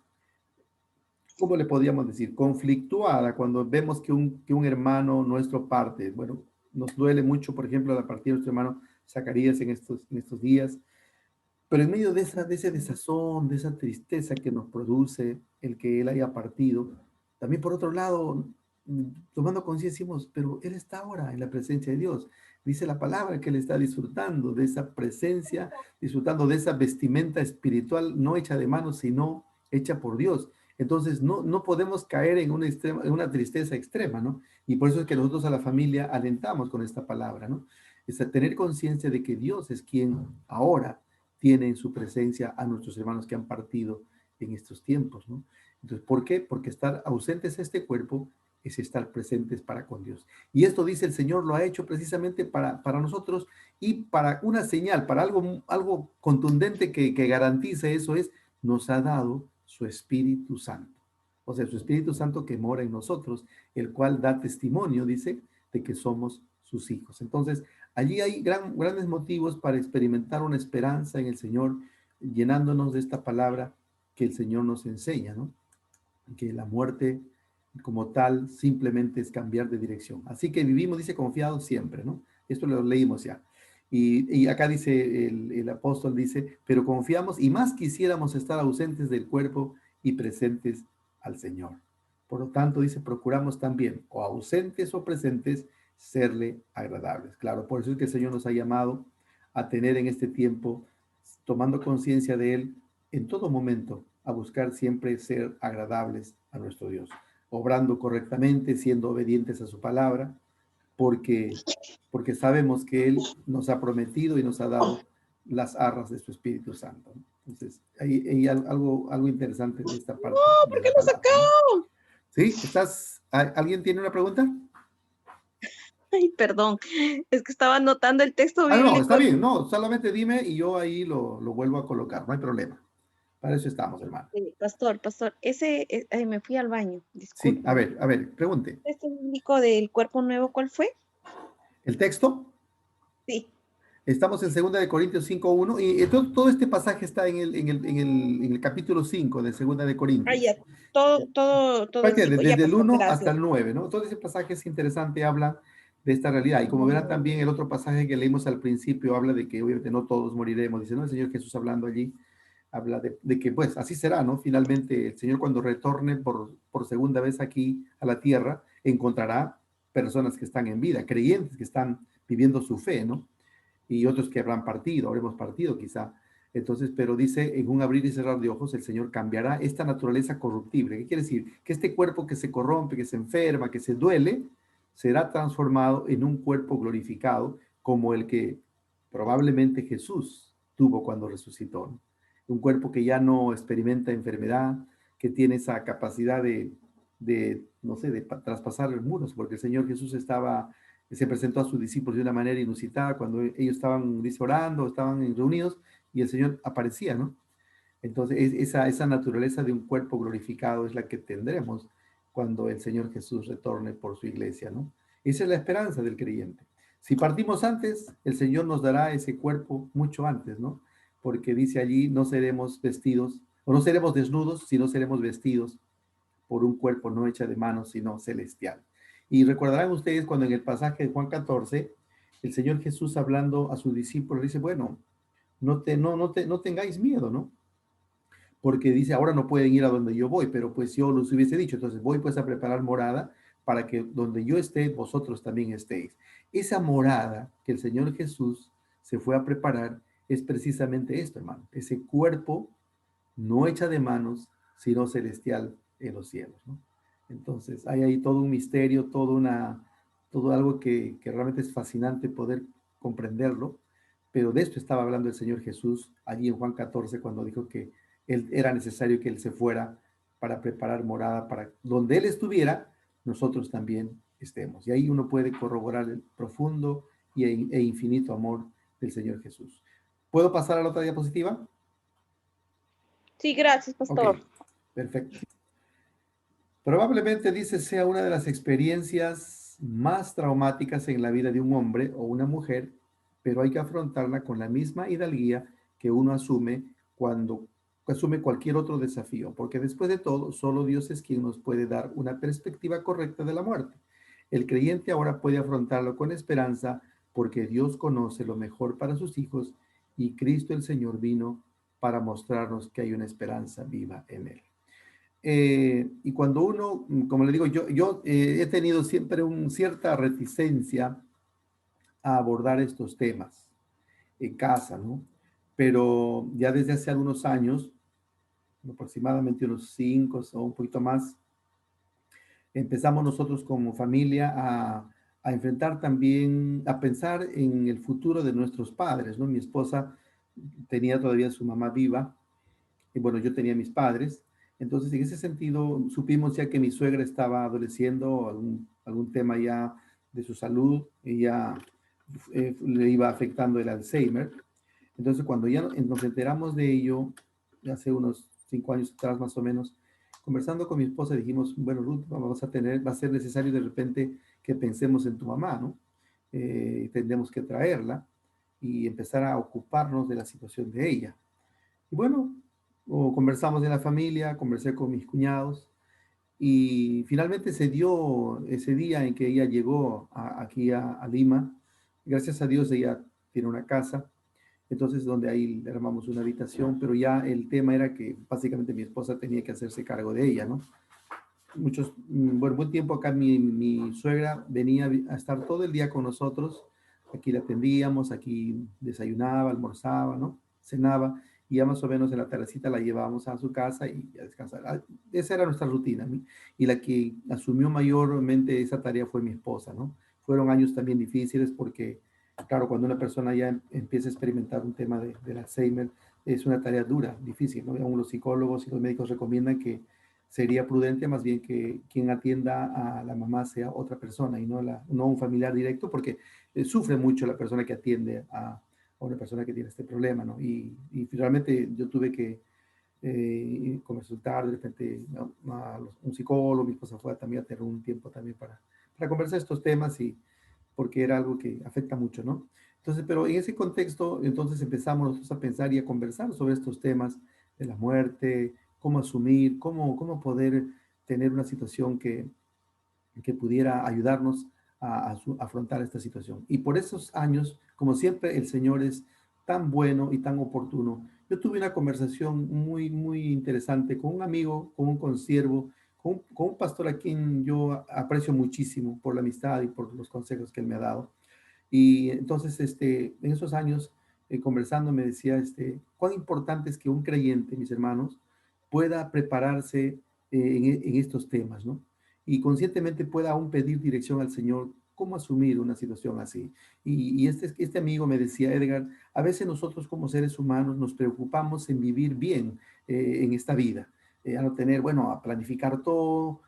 ¿cómo le podríamos decir? Conflictuada cuando vemos que un hermano nuestro parte. Bueno, nos duele mucho, por ejemplo, la partida de nuestro hermano Zacarías en estos días, pero en medio de ese desazón, de esa tristeza que nos produce el que él haya partido, también por otro lado, tomando conciencia, decimos, pero él está ahora en la presencia de Dios. Dice la palabra que él está disfrutando de esa presencia, disfrutando de esa vestimenta espiritual, no hecha de manos, sino hecha por Dios. Entonces, no podemos caer en en una tristeza extrema, ¿no? Y por eso es que nosotros a la familia alentamos con esta palabra, ¿no? Es a tener conciencia de que Dios es quien ahora tiene en su presencia a nuestros hermanos que han partido en estos tiempos, ¿no? Entonces, ¿por qué? Porque estar ausentes a este cuerpo es estar presentes para con Dios. Y esto dice el Señor, lo ha hecho precisamente para nosotros y para una señal, para algo contundente que garantice eso es, nos ha dado su Espíritu Santo. O sea, su Espíritu Santo que mora en nosotros, el cual da testimonio, dice, de que somos sus hijos. Entonces, allí hay grandes motivos para experimentar una esperanza en el Señor, llenándonos de esta palabra que el Señor nos enseña, ¿no? Que la muerte como tal simplemente es cambiar de dirección. Así que vivimos, dice, confiados siempre, ¿no? Esto lo leímos ya. Y acá dice, el apóstol dice, pero confiamos y más quisiéramos estar ausentes del cuerpo y presentes al Señor. Por lo tanto, dice, procuramos también, o ausentes o presentes, serle agradables. Claro, por eso es que el Señor nos ha llamado a tener en este tiempo, tomando conciencia de Él, en todo momento, a buscar siempre ser agradables a nuestro Dios, obrando correctamente, siendo obedientes a su palabra, porque sabemos que Él nos ha prometido y nos ha dado las arras de su Espíritu Santo. Entonces, hay algo interesante de esta parte de ¿Por qué la lo palabra, ¿no? sacó? ¿Sí? ¿Alguien tiene una pregunta? Ay, perdón, es que estaba anotando el texto No, está bíblico. bien, no, solamente dime y yo ahí lo vuelvo a colocar, no hay problema. Para eso estamos, hermano. Pastor, me fui al baño, Sí, discúlpeme. a ver, pregunte. ¿El texto bíblico del cuerpo nuevo cuál fue? ¿El texto? Sí. Estamos en 2 Corintios 5:1 y todo este pasaje está en el capítulo 5 de 2 Ya, Corintios. todo el 5. Ya, Desde el pastor, 1 hasta gracias. el 9, ¿no? Todo ese pasaje es interesante, habla de esta realidad. Y como verán también el otro pasaje que leímos al principio, habla de que obviamente no todos moriremos. Dice, ¿no? El Señor Jesús hablando allí, habla de que pues así será, ¿no? Finalmente el Señor cuando retorne por segunda vez aquí a la tierra, encontrará personas que están en vida, creyentes que están viviendo su fe, ¿no? Y otros que habremos partido quizá. Entonces, pero dice, en un abrir y cerrar de ojos, el Señor cambiará esta naturaleza corruptible. ¿Qué quiere decir? Que este cuerpo que se corrompe, que se enferma, que se duele, será transformado en un cuerpo glorificado como el que probablemente Jesús tuvo cuando resucitó, ¿no? Un cuerpo que ya no experimenta enfermedad, que tiene esa capacidad no sé, de traspasar los muros, porque el Señor Jesús se presentó a sus discípulos de una manera inusitada cuando ellos estaban, dice, orando, estaban reunidos y el Señor aparecía, ¿no? Entonces, esa naturaleza de un cuerpo glorificado es la que tendremos cuando el Señor Jesús retorne por su iglesia, ¿no? Esa es la esperanza del creyente. Si partimos antes, el Señor nos dará ese cuerpo mucho antes, ¿no? Porque dice allí, no seremos vestidos, o no seremos desnudos, sino seremos vestidos por un cuerpo no hecha de manos, sino celestial. Y recordarán ustedes cuando en el pasaje de Juan 14, el Señor Jesús hablando a sus discípulos dice, bueno, no tengáis miedo, ¿no? Porque dice, ahora no pueden ir a donde yo voy, pero pues yo los hubiese dicho, entonces voy pues a preparar morada para que donde yo esté, vosotros también estéis. Esa morada que el Señor Jesús se fue a preparar es precisamente esto, hermano, ese cuerpo no hecha de manos, sino celestial en los cielos, ¿no? Entonces, hay ahí todo un misterio, todo algo que realmente es fascinante poder comprenderlo, pero de esto estaba hablando el Señor Jesús allí en Juan 14 cuando dijo que era necesario que Él se fuera para preparar morada, para donde Él estuviera, nosotros también estemos. Y ahí uno puede corroborar el profundo e infinito amor del Señor Jesús. ¿Puedo pasar a la otra diapositiva? Sí, gracias, Ok, pastor. perfecto. Probablemente, dice, sea una de las experiencias más traumáticas en la vida de un hombre o una mujer, pero hay que afrontarla con la misma hidalguía que uno asume cuando asume cualquier otro desafío, porque después de todo, solo Dios es quien nos puede dar una perspectiva correcta de la muerte. El creyente ahora puede afrontarlo con esperanza porque Dios conoce lo mejor para sus hijos y Cristo el Señor vino para mostrarnos que hay una esperanza viva en Él. Y cuando uno, como le digo, yo he tenido siempre una cierta reticencia a abordar estos temas en casa, ¿no? Pero ya desde hace algunos años, aproximadamente unos 5 o un poquito más, empezamos nosotros como familia a enfrentar también, a pensar en el futuro de nuestros padres, ¿no? Mi esposa tenía todavía su mamá viva, y bueno, yo tenía mis padres. Entonces, en ese sentido, supimos ya que mi suegra estaba adoleciendo algún tema ya de su salud, y ya le iba afectando el Alzheimer. Entonces, cuando ya nos enteramos de ello, hace unos 5 años atrás más o menos, conversando con mi esposa, dijimos, bueno, Ruth, va a ser necesario de repente que pensemos en tu mamá, ¿no? Tendremos que traerla y empezar a ocuparnos de la situación de ella. Y bueno, conversamos en la familia, conversé con mis cuñados y finalmente se dio ese día en que ella llegó aquí a Lima. Gracias a Dios ella tiene una casa, entonces donde ahí le armamos una habitación, pero ya el tema era que básicamente mi esposa tenía que hacerse cargo de ella, ¿no? Bueno, buen tiempo acá mi suegra venía a estar todo el día con nosotros, aquí la atendíamos, aquí desayunaba, almorzaba, ¿no? Cenaba, y ya más o menos en la tardecita la llevábamos a su casa y a descansar. Esa era nuestra rutina, ¿no? Y la que asumió mayormente esa tarea fue mi esposa, ¿no? Fueron años también difíciles porque, claro, cuando una persona ya empieza a experimentar un tema del Alzheimer, es una tarea dura, difícil, ¿no? Aún los psicólogos y los médicos recomiendan que sería prudente más bien que quien atienda a la mamá sea otra persona y no un familiar directo, porque sufre mucho la persona que atiende a una persona que tiene este problema, ¿no? Y realmente yo tuve que consultar de repente un psicólogo, mi esposa fue también a tener un tiempo también para conversar estos temas y porque era algo que afecta mucho, ¿no? Entonces, pero en ese contexto, entonces empezamos nosotros a pensar y a conversar sobre estos temas de la muerte, cómo asumir, cómo poder tener una situación que pudiera ayudarnos a afrontar esta situación. Y por esos años, como siempre, el Señor es tan bueno y tan oportuno. Yo tuve una conversación muy, muy interesante con un amigo, con un consiervo, con un pastor a quien yo aprecio muchísimo por la amistad y por los consejos que él me ha dado. Y entonces, en esos años, conversando, me decía, cuán importante es que un creyente, mis hermanos, pueda prepararse en estos temas, ¿no? Y conscientemente pueda aún pedir dirección al Señor, cómo asumir una situación así. Y este amigo me decía, Edgar, a veces nosotros como seres humanos nos preocupamos en vivir bien en esta vida, a no tener, bueno, a planificar todo,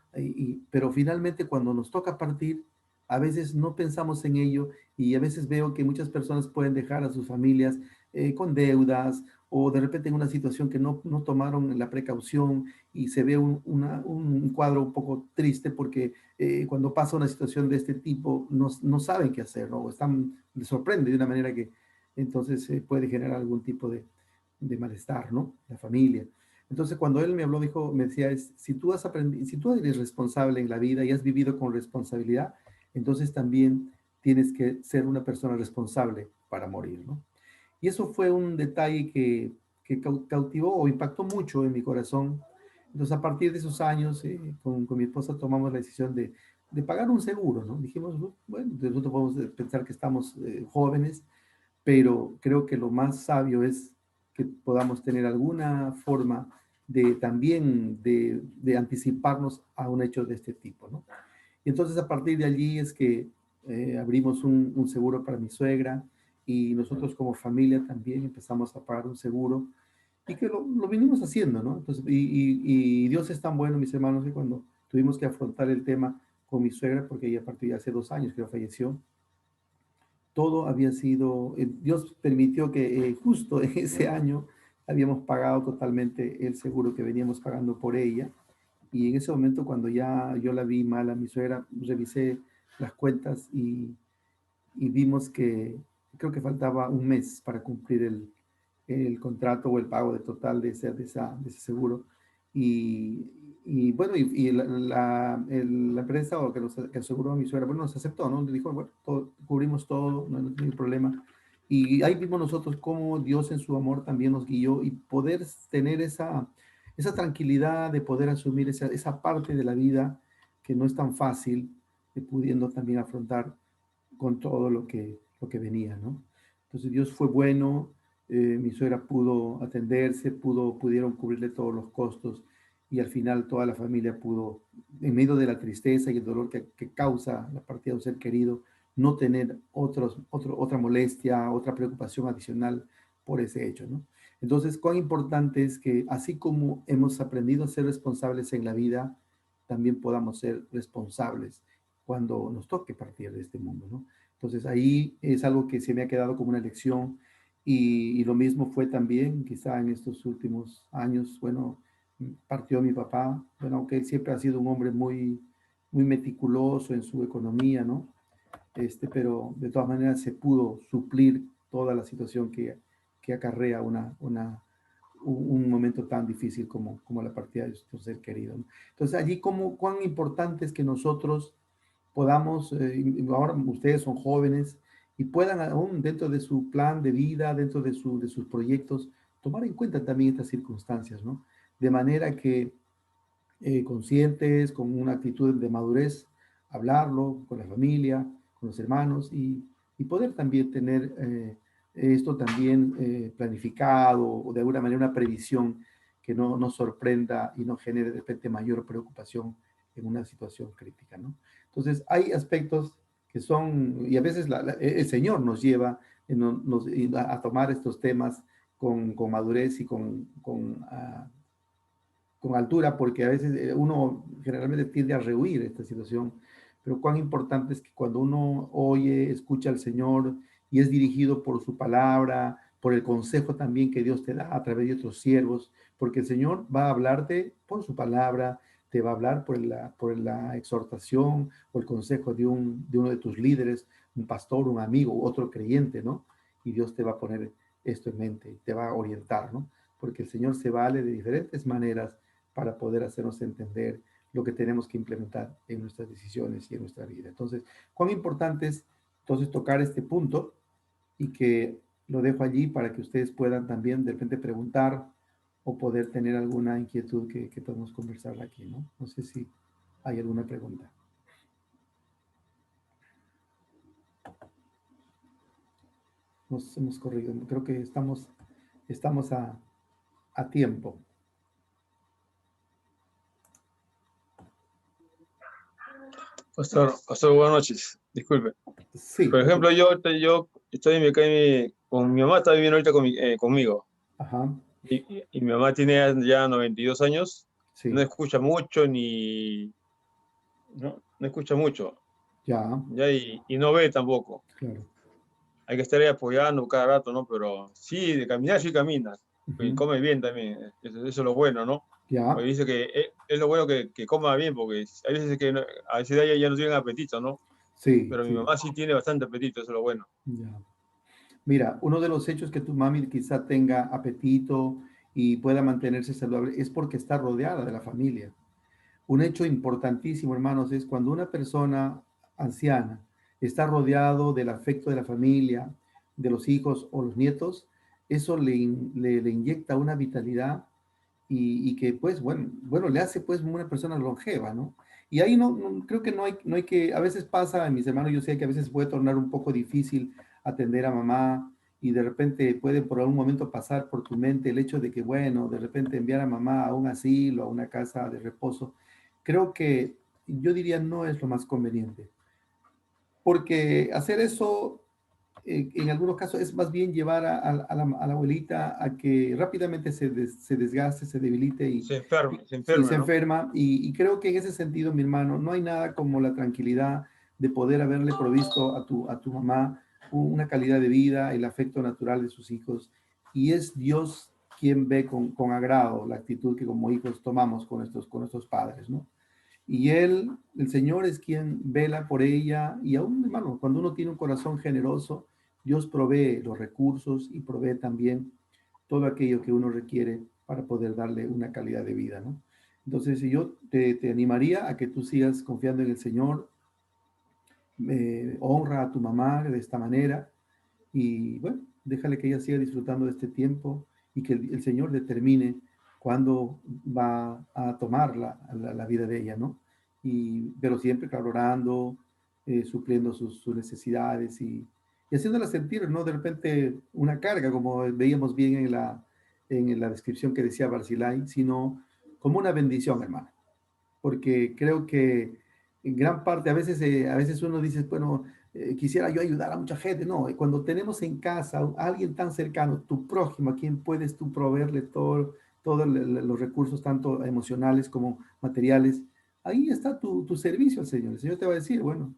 pero finalmente cuando nos toca partir, a veces no pensamos en ello y a veces veo que muchas personas pueden dejar a sus familias con deudas o de repente en una situación que no tomaron la precaución y se ve un cuadro un poco triste porque cuando pasa una situación de este tipo no saben qué hacer, ¿no? O les sorprende de una manera que entonces puede generar algún tipo de malestar, ¿no? La familia. Entonces, cuando él me habló, me decía, si tú has aprendido, si tú eres responsable en la vida y has vivido con responsabilidad, entonces también tienes que ser una persona responsable para morir, ¿no? Y eso fue un detalle que cautivó o impactó mucho en mi corazón. Entonces, a partir de esos años, con mi esposa tomamos la decisión de pagar un seguro, ¿no? Dijimos, bueno, nosotros podemos pensar que estamos jóvenes, pero creo que lo más sabio es que podamos tener alguna forma de también de anticiparnos a un hecho de este tipo, ¿no? Y entonces a partir de allí es que abrimos un seguro para mi suegra y nosotros como familia también empezamos a pagar un seguro y que lo vinimos haciendo, ¿no? Entonces, y Dios es tan bueno, mis hermanos, que cuando tuvimos que afrontar el tema con mi suegra, porque ella partió ya hace 2 años que falleció, todo había sido, Dios permitió que justo en ese año habíamos pagado totalmente el seguro que veníamos pagando por ella. Y en ese momento, cuando ya yo la vi mal a mi suegra, revisé las cuentas y vimos que creo que faltaba un mes para cumplir el contrato o el pago de total de ese seguro. Y, y bueno, la empresa o que aseguró a mi suegra, bueno, nos aceptó, ¿no? Dijo, bueno, cubrimos todo, no hay problema. Y ahí vimos nosotros cómo Dios en su amor también nos guió y poder tener esa tranquilidad de poder asumir esa parte de la vida que no es tan fácil, de pudiendo también afrontar con todo lo que venía, ¿no? Entonces Dios fue bueno, mi suegra pudo atenderse, pudieron cubrirle todos los costos y al final toda la familia pudo, en medio de la tristeza y el dolor que causa la partida de un ser querido, no tener otra molestia, otra preocupación adicional por ese hecho, ¿no? Entonces, cuán importante es que así como hemos aprendido a ser responsables en la vida, también podamos ser responsables cuando nos toque partir de este mundo, ¿no? Entonces ahí es algo que se me ha quedado como una lección y lo mismo fue también quizá en estos últimos años, bueno, partió mi papá, bueno, aunque él siempre ha sido un hombre muy, muy meticuloso en su economía, ¿no? Pero de todas maneras se pudo suplir toda la situación que acarrea un momento tan difícil como la partida de su ser querido, ¿no? Entonces allí cuán importante es que nosotros podamos, ahora ustedes son jóvenes y puedan aún dentro de su plan de vida, dentro de sus proyectos, tomar en cuenta también estas circunstancias, ¿no? De manera que conscientes, con una actitud de madurez, hablarlo con la familia, con los hermanos y poder también tener esto también planificado o de alguna manera una previsión que no nos sorprenda y no genere de repente mayor preocupación en una situación crítica, ¿no? Entonces, hay aspectos que son, y a veces el Señor nos lleva a tomar estos temas con madurez y con altura, porque a veces uno generalmente tiende a rehuir esta situación, pero cuán importante es que cuando uno oye, escucha al Señor y es dirigido por su palabra, por el consejo también que Dios te da a través de otros siervos, porque el Señor va a hablarte por su palabra, te va a hablar por la exhortación o el consejo de uno de tus líderes, un pastor, un amigo, otro creyente, ¿no? Y Dios te va a poner esto en mente, te va a orientar, ¿no? Porque el Señor se vale de diferentes maneras para poder hacernos entender lo que tenemos que implementar en nuestras decisiones y en nuestra vida. Entonces, cuán importante es entonces tocar este punto y que lo dejo allí para que ustedes puedan también de repente preguntar o poder tener alguna inquietud que podemos conversar aquí, ¿no? No sé si hay alguna pregunta. Nos hemos corrido, creo que estamos a tiempo. Pastor, buenas noches. Disculpe. Sí. Por ejemplo, yo estoy con mi mamá, está viviendo ahorita conmigo. Ajá. Y mi mamá tiene ya 92 años. Sí. No escucha mucho no escucha mucho. Ya. Y no ve tampoco. Claro. Hay que estar ahí apoyando cada rato, ¿no? Pero sí, de caminar sí camina. Y come bien también. Eso es lo bueno, ¿no? Ya. Pues dice que es lo bueno que coma bien, porque hay veces que a esa edad ya no tienen apetito, ¿no? Sí. Pero mi mamá sí tiene bastante apetito, eso es lo bueno. Ya. Mira, uno de los hechos que tu mami quizá tenga apetito y pueda mantenerse saludable es porque está rodeada de la familia. Un hecho importantísimo, hermanos, es cuando una persona anciana está rodeado del afecto de la familia, de los hijos o los nietos, eso le inyecta una vitalidad y que, pues, bueno, le hace, pues, una persona longeva, ¿no? Y ahí creo que no hay que, a veces pasa, mis hermanos, yo sé que a veces puede tornar un poco difícil atender a mamá y de repente puede por algún momento pasar por tu mente el hecho de que, bueno, de repente enviar a mamá a un asilo, a una casa de reposo, creo que yo diría no es lo más conveniente, porque hacer eso en algunos casos es más bien llevar a la abuelita a que rápidamente se desgaste, se debilite Se y se enferma, ¿no? enferma. Y creo que en ese sentido, mi hermano, no hay nada como la tranquilidad de poder haberle provisto a tu mamá una calidad de vida, el afecto natural de sus hijos. Y es Dios quien ve con agrado la actitud que como hijos tomamos con nuestros padres, ¿no? Y el Señor es quien vela por ella. Y aún, hermano, cuando uno tiene un corazón generoso, Dios provee los recursos y provee también todo aquello que uno requiere para poder darle una calidad de vida, ¿no? Entonces, yo te animaría a que tú sigas confiando en el Señor, honra a tu mamá de esta manera y, bueno, déjale que ella siga disfrutando de este tiempo y que el Señor determine cuándo va a tomar la vida de ella, ¿no? Pero siempre, claro, orando, supliendo sus necesidades y haciéndola sentir, ¿no? De repente una carga, como veíamos bien en la descripción que decía Barzilai, sino como una bendición, hermano. Porque creo que en gran parte, a veces uno dice, bueno, quisiera yo ayudar a mucha gente. No, cuando tenemos en casa a alguien tan cercano, tu prójimo, a quien puedes tú proveerle todos los recursos, tanto emocionales como materiales, ahí está tu servicio al Señor. El Señor te va a decir, bueno,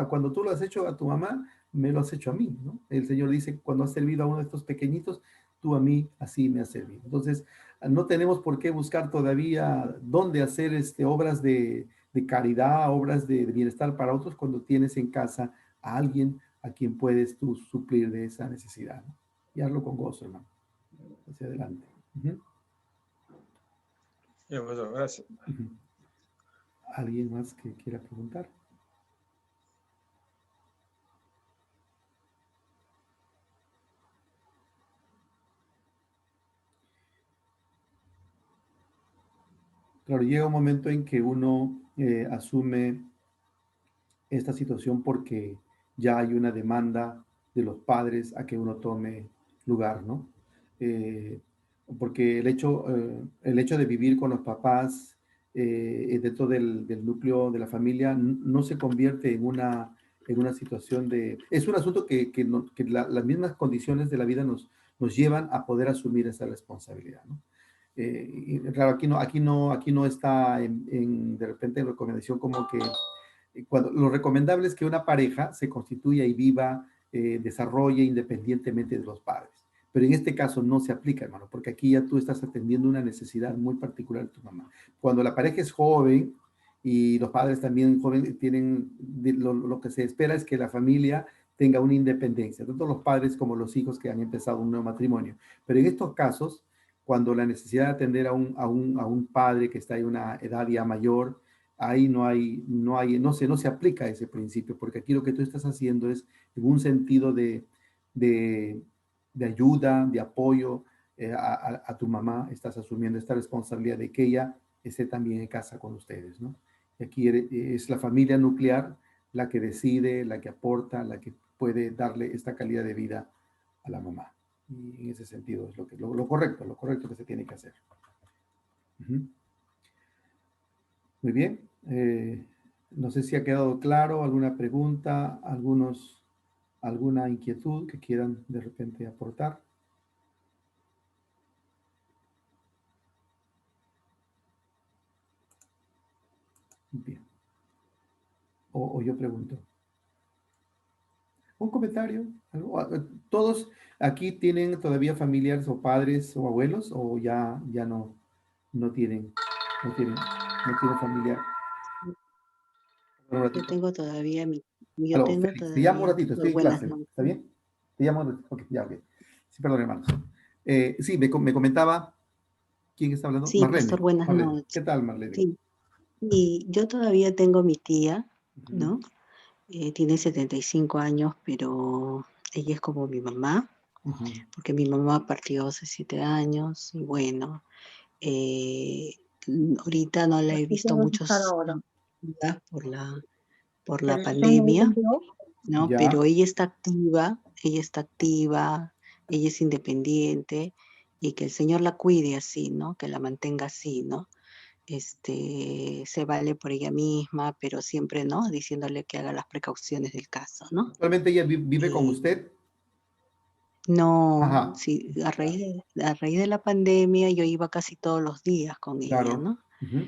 cuando tú lo has hecho a tu mamá, me lo has hecho a mí, ¿no? El Señor dice, cuando has servido a uno de estos pequeñitos, tú a mí así me has servido. Entonces, no tenemos por qué buscar todavía dónde hacer obras de caridad, obras de bienestar para otros cuando tienes en casa a alguien a quien puedes tú suplir de esa necesidad, ¿no? Y hazlo con gozo, hermano. Hacia adelante. Uh-huh. Sí, pastor, gracias. Uh-huh. ¿Alguien más que quiera preguntar? Claro, llega un momento en que uno asume esta situación porque ya hay una demanda de los padres a que uno tome lugar, ¿no? Eh, Porque el hecho de vivir con los papás dentro del núcleo de la familia no se convierte en una situación de... Es un asunto que las mismas condiciones de la vida nos llevan a poder asumir esa responsabilidad, ¿no? Y claro, aquí no está de repente en recomendación como que cuando lo recomendable es que una pareja se constituya y viva, desarrolle independientemente de los padres. Pero en este caso no se aplica, hermano, porque aquí ya tú estás atendiendo una necesidad muy particular de tu mamá. Cuando la pareja es joven y los padres también jóvenes tienen, lo que se espera es que la familia tenga una independencia, tanto los padres como los hijos que han empezado un nuevo matrimonio. Pero en estos casos, cuando la necesidad de atender a un padre que está en una edad ya mayor, ahí no se aplica ese principio, porque aquí lo que tú estás haciendo es en un sentido de, de ayuda, de apoyo a tu mamá, estás asumiendo esta responsabilidad de que ella esté también en casa con ustedes, ¿no? Y aquí es la familia nuclear la que decide, la que aporta, la que puede darle esta calidad de vida a la mamá. Y en ese sentido es lo correcto que se tiene que hacer. Uh-huh. Muy bien. No sé si ha quedado claro, alguna pregunta, alguna inquietud que quieran de repente aportar. Bien. O yo pregunto. ¿Un comentario? ¿Todos aquí tienen todavía familiares o padres o abuelos o ya no tienen, no tienen familiar? Un Yo ratito. tengo todavía yo Aló, tengo Félix, te llamo un todavía, ratito, estoy doctor, en buenas clase, ¿está noches. bien? Te llamo, ok, ya, ok. Sí, perdón, hermanos. Sí, me comentaba, ¿quién está hablando? Sí, pastor, Marlene, buenas Marlene. noches. ¿Qué tal, Marlene? Sí, y yo todavía tengo mi tía, Ujú, ¿no? Tiene 75 años, pero ella es como mi mamá, ujú. porque mi mamá partió hace 7 años, y bueno, eh, ahorita no la he ¿Qué visto tienes que estar muchos ahora? días por la ¿Televisión no pandemia, contigo? ¿no? Ya, Pero ella está activa, ella es independiente y que el Señor la cuide así, ¿no? Que la mantenga así, ¿no? Se vale por ella misma, pero siempre, ¿no? Diciéndole que haga las precauciones del caso, ¿no? actualmente ella vive con Y usted. no, Ajá, sí, a raíz de la pandemia yo iba casi todos los días con ella, claro. ¿no? Ujú,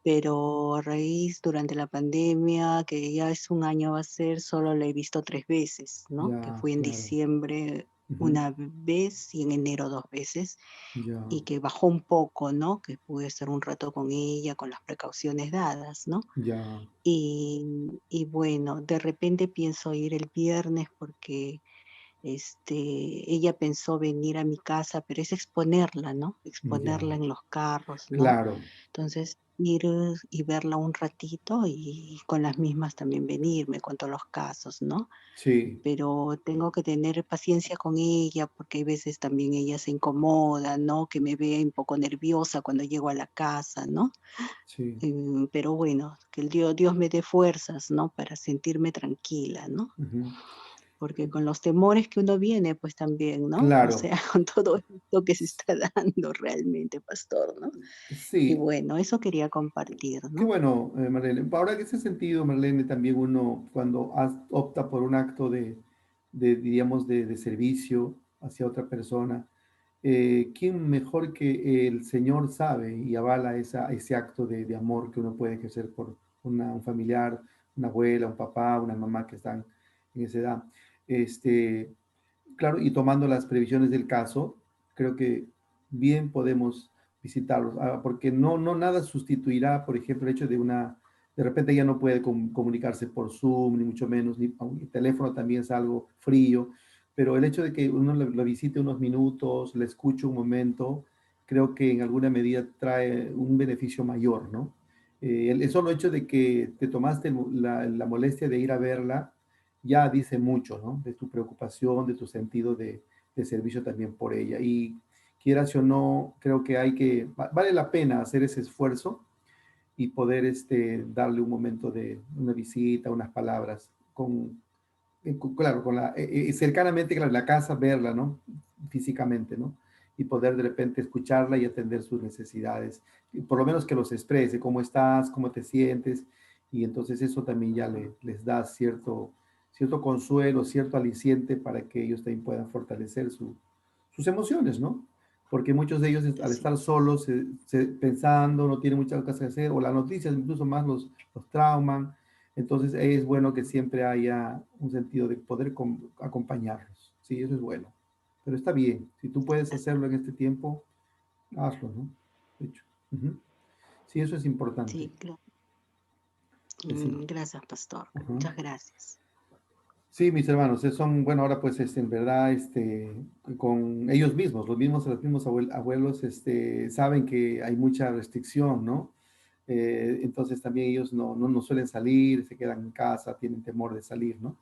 Pero a raíz durante la pandemia, que ya es un año va a ser, solo la he visto 3 veces, ¿no? Que ya, fue en claro. diciembre Ujú, una vez y en enero 2 veces, ya, y que bajó un poco, ¿no? Que pude estar un rato con ella, con las precauciones dadas, ¿no? ya, Y bueno, de repente pienso ir el viernes porque ella pensó venir a mi casa, pero es exponerla, ¿no? ya, Exponerla en los carros, ¿no? claro. Entonces, ir y verla un ratito y con las mismas también venir, me cuento los casos, ¿no? Sí, Pero tengo que tener paciencia con ella porque hay veces también ella se incomoda, ¿no? Que me vea un poco nerviosa cuando llego a la casa, ¿no? sí. Pero bueno, que Dios me dé fuerzas, ¿no? Para sentirme tranquila, ¿no? Ujú, Porque con los temores que uno viene, pues también, ¿no? O claro. sea, con todo esto que se está dando realmente, pastor, ¿no? Y Sí, bueno, eso quería compartir, qué ¿no? bueno, Marlene. Ahora, en ese sentido, Marlene, también uno, cuando opta por un acto diríamos, de servicio hacia otra persona, ¿quién mejor que el Señor sabe y avala ese acto de amor que uno puede ejercer por un familiar, una abuela, un papá, una mamá que están en esa edad? Este, claro, y tomando las previsiones del caso, creo que bien podemos visitarlos, porque no nada sustituirá, por ejemplo, el hecho de repente ya no puede comunicarse por Zoom, ni mucho menos, ni el teléfono también es algo frío, pero el hecho de que uno lo visite unos minutos, le escuche un momento, creo que en alguna medida trae un beneficio mayor, ¿no? El solo hecho de que te tomaste la molestia de ir a verla, ya dice mucho, ¿no? De tu preocupación, de tu sentido de servicio también por ella. Y quieras o no, creo que vale la pena hacer ese esfuerzo, y poder darle un momento de una visita, unas palabras, claro, cercanamente, claro, en la casa, verla, ¿no? Físicamente, ¿no? Y poder de repente escucharla y atender sus necesidades. Y por lo menos que los exprese, cómo estás, cómo te sientes, y entonces eso también ya les da cierto consuelo, cierto aliciente para que ellos también puedan fortalecer sus emociones, ¿no? Porque muchos de ellos al Sí, estar solos, pensando, no tienen muchas cosas que hacer, o las noticias incluso más los trauman. Entonces es bueno que siempre haya un sentido de poder acompañarlos. Sí, eso es bueno. Pero está bien, si tú puedes hacerlo en este tiempo, hazlo, ¿no? De hecho. Ujú. Sí, eso es importante. sí, claro. Sí. Gracias, pastor. Ujú. Muchas gracias. Sí, mis hermanos, son, bueno, ahora pues en verdad, con ellos mismos, los mismos abuelos, saben que hay mucha restricción, ¿no? Entonces también ellos no suelen salir, se quedan en casa, tienen temor de salir, ¿no?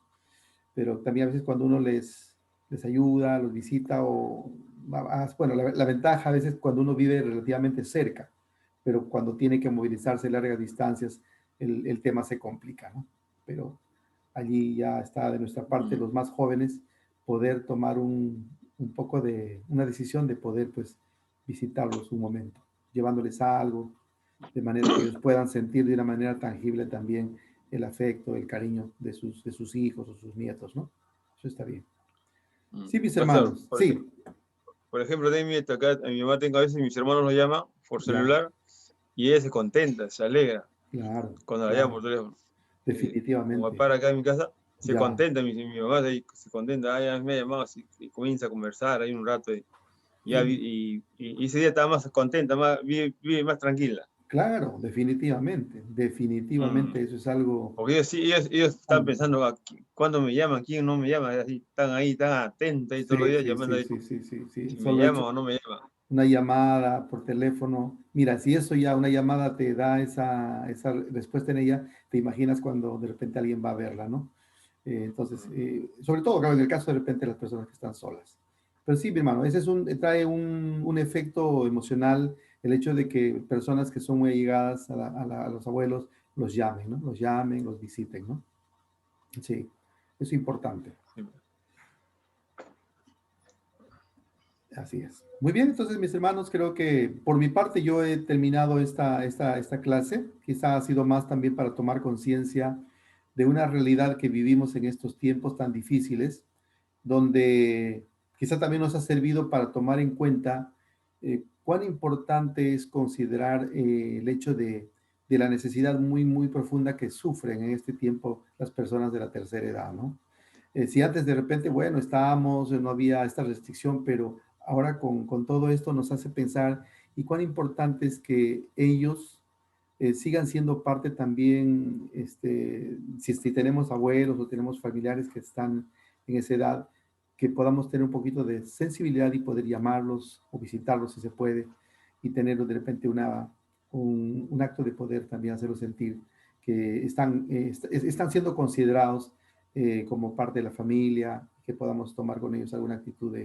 Pero también a veces cuando uno les ayuda, los visita, bueno, la ventaja a veces cuando uno vive relativamente cerca, pero cuando tiene que movilizarse largas distancias, el tema se complica, ¿no? Pero allí ya está de nuestra parte, los más jóvenes, poder tomar un poco una decisión de poder, pues, visitarlos un momento, llevándoles algo, de manera que ellos puedan sentir de una manera tangible también el afecto, el cariño de sus hijos o sus nietos, ¿no? Eso está bien. Sí, mis Pastor, hermanos, sí, por ejemplo, Demi, acá a mi mamá tengo a veces mis hermanos lo llaman por ya, celular y ella se contenta, se alegra claro, cuando la llaman claro, por teléfono. Como definitivamente, para acá en mi casa, se ya, contenta, mi mamá se contenta, ya me ha llamado, así, y comienza a conversar ahí un rato sí, y ese día está más contenta, vive más tranquila. claro, definitivamente, Mm. definitivamente, eso es algo, Porque ellos están pensando, ¿cuándo me llaman? ¿Quién no me llama? Así, están ahí, tan atentos y todos los sí, días sí, llamando sí, ahí, sí, sí, sí, sí, si me solo llaman hecho o no me llaman. una llamada por teléfono. Mira, si eso ya, una llamada te da esa respuesta en ella, te imaginas cuando de repente alguien va a verla, ¿no? Entonces, sobre todo, claro, en el caso de repente de las personas que están solas. Pero sí, mi hermano, trae un efecto emocional el hecho de que personas que son muy allegadas a los abuelos los llamen, ¿no? Los llamen, los visiten, ¿no? Sí, eso es importante. Sí. Así es. Muy bien, entonces mis hermanos, creo que por mi parte yo he terminado esta clase. Quizá ha sido más también para tomar conciencia de una realidad que vivimos en estos tiempos tan difíciles, donde quizá también nos ha servido para tomar en cuenta cuán importante es considerar el hecho de la necesidad muy, muy profunda que sufren en este tiempo las personas de la tercera edad, ¿no? Si antes de repente, bueno, estábamos, no había esta restricción, pero ahora con todo esto nos hace pensar y cuán importante es que ellos sigan siendo parte también, si tenemos abuelos o tenemos familiares que están en esa edad, que podamos tener un poquito de sensibilidad y poder llamarlos o visitarlos si se puede y tener de repente un acto de poder también hacerlos sentir que están siendo considerados como parte de la familia, que podamos tomar con ellos alguna actitud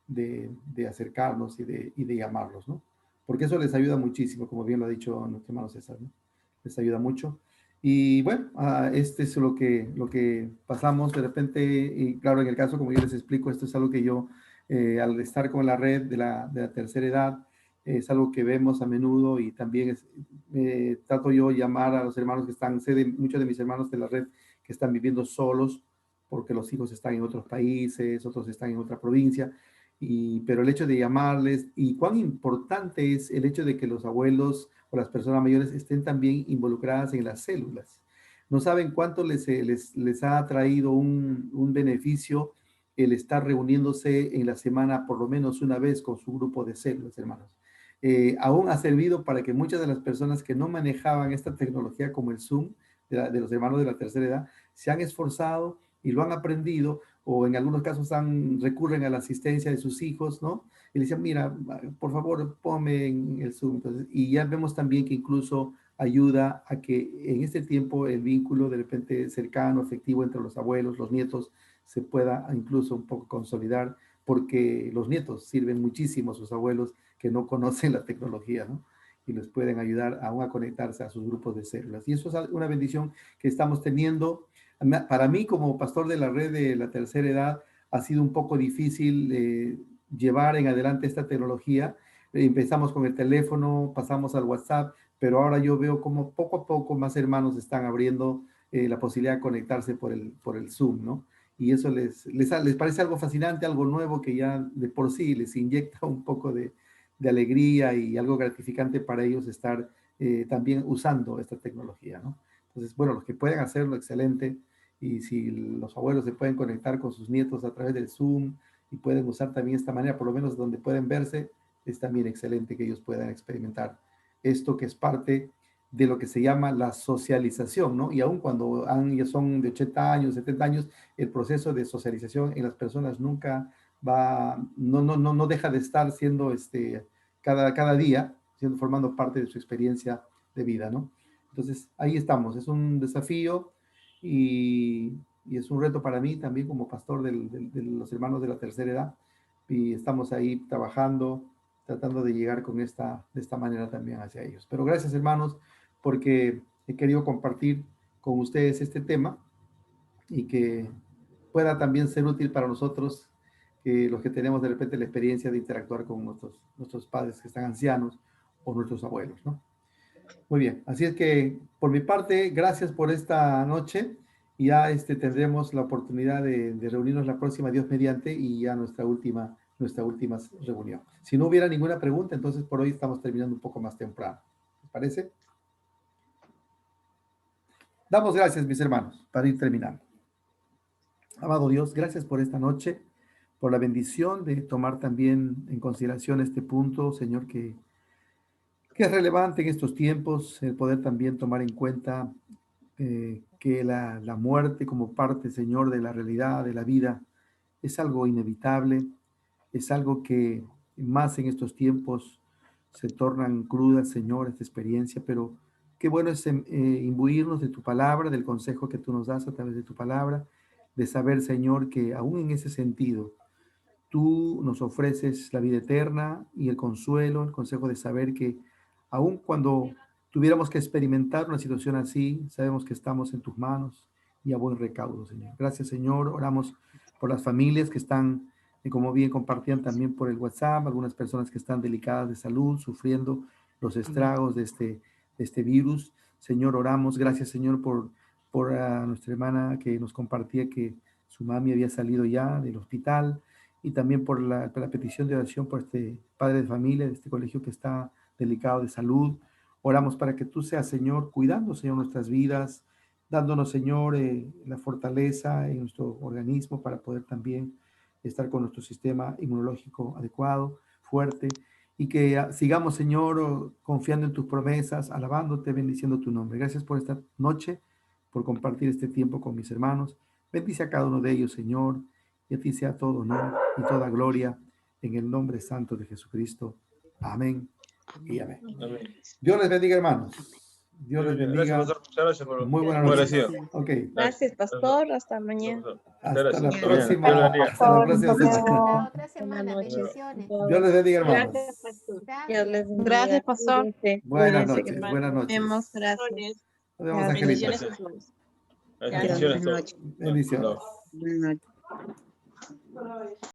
de acercarnos y de llamarlos, ¿no? Porque eso les ayuda muchísimo, como bien lo ha dicho nuestro hermano César, ¿no? Les ayuda mucho. Y bueno, este es lo que pasamos de repente, y claro, en el caso, como yo les explico, esto es algo que yo, al estar con la red de la tercera edad, es algo que vemos a menudo y también trato yo llamar a los hermanos que están, muchos de mis hermanos de la red que están viviendo solos porque los hijos están en otros países, otros están en otra provincia, pero el hecho de llamarles y cuán importante es el hecho de que los abuelos o las personas mayores estén también involucradas en las células. No saben cuánto les ha traído un beneficio el estar reuniéndose en la semana por lo menos una vez con su grupo de células, hermanos. Aún ha servido para que muchas de las personas que no manejaban esta tecnología como el Zoom, de los hermanos de la tercera edad, se han esforzado y lo han aprendido, o en algunos casos recurren a la asistencia de sus hijos, ¿no? Y le dicen, mira, por favor, ponme en el Zoom. Entonces, y ya vemos también que incluso ayuda a que en este tiempo el vínculo de repente cercano, afectivo entre los abuelos, los nietos, se pueda incluso un poco consolidar, porque los nietos sirven muchísimo a sus abuelos que no conocen la tecnología, ¿no? y les pueden ayudar aún a conectarse a sus grupos de células. Y eso es una bendición que estamos teniendo. Para mí, como pastor de la red de la tercera edad, ha sido un poco difícil llevar en adelante esta tecnología. Empezamos con el teléfono, pasamos al WhatsApp, pero ahora yo veo como poco a poco más hermanos están abriendo la posibilidad de conectarse por el Zoom, ¿no? Y eso les parece algo fascinante, algo nuevo que ya de por sí les inyecta un poco de alegría y algo gratificante para ellos estar también usando esta tecnología, ¿no? Entonces, bueno, los que pueden hacerlo, excelente. Y si los abuelos se pueden conectar con sus nietos a través del Zoom y pueden usar también esta manera, por lo menos donde pueden verse, es también excelente que ellos puedan experimentar esto que es parte de lo que se llama la socialización, ¿no? Y aun cuando ya son de 80 años, 70 años, el proceso de socialización en las personas nunca no deja de estar siendo cada día, formando parte de su experiencia de vida, ¿no? Entonces, ahí estamos, es un desafío y es un reto para mí también como pastor de los hermanos de la tercera edad, y estamos ahí trabajando, tratando de llegar de esta manera también hacia ellos. Pero gracias, hermanos, porque he querido compartir con ustedes este tema y que pueda también ser útil para nosotros, los que tenemos de repente la experiencia de interactuar con nuestros padres que están ancianos o nuestros abuelos, ¿no? Muy bien, así es que por mi parte, gracias por esta noche. Y ya tendremos la oportunidad de reunirnos la próxima, Dios mediante, y ya nuestra última reunión. Si no hubiera ninguna pregunta, entonces por hoy estamos terminando un poco más temprano. ¿Les parece? Damos gracias, mis hermanos, para ir terminando. Amado Dios, gracias por esta noche, por la bendición de tomar también en consideración este punto, Señor, que es relevante en estos tiempos, el poder también tomar en cuenta que la muerte como parte, Señor, de la realidad, de la vida, es algo inevitable, es algo que más en estos tiempos se tornan crudas, Señor, esta experiencia, pero qué bueno es imbuirnos de tu palabra, del consejo que tú nos das a través de tu palabra, de saber, Señor, que aún en ese sentido, tú nos ofreces la vida eterna y el consuelo, el consejo de saber que aún cuando tuviéramos que experimentar una situación así, sabemos que estamos en tus manos y a buen recaudo, Señor. Gracias, Señor. Oramos por las familias que están, como bien compartían también por el WhatsApp, algunas personas que están delicadas de salud, sufriendo los estragos de este virus. Señor, oramos. Gracias, Señor, por nuestra hermana que nos compartía que su mami había salido ya del hospital, y también por la petición de oración por este padre de familia de este colegio que está delicado de salud. Oramos para que tú seas, Señor, cuidando, Señor, nuestras vidas, dándonos, Señor, la fortaleza en nuestro organismo para poder también estar con nuestro sistema inmunológico adecuado, fuerte, y que sigamos, Señor, confiando en tus promesas, alabándote, bendiciendo tu nombre. Gracias por esta noche, por compartir este tiempo con mis hermanos. Bendice a cada uno de ellos, Señor, y a ti sea todo honor y toda gloria en el nombre santo de Jesucristo. Amén. Y amén. Amén. Dios les bendiga, hermanos. Dios les bendiga. Gracias, pastor. Muchas gracias por Muy buena muy noche. agradecido. Ok. Gracias, pastor. Hasta mañana. Hasta la Gracias. próxima. Dios le bendiga. Hasta la próxima Hasta semana. la otra semana. Buenas noches. Bendiciones. Dios les bendiga, hermanos. Gracias, pastor. Dios Gracias. les bendiga. Gracias, pastor. Cuídense, Buenas cuídense, noches. hermano. Buenas noches. Vemos, gracias. Nos vemos, Gracias. Angelita. Bendiciones, hermanos. Bendiciones a todos. Bendiciones. Buenas noches.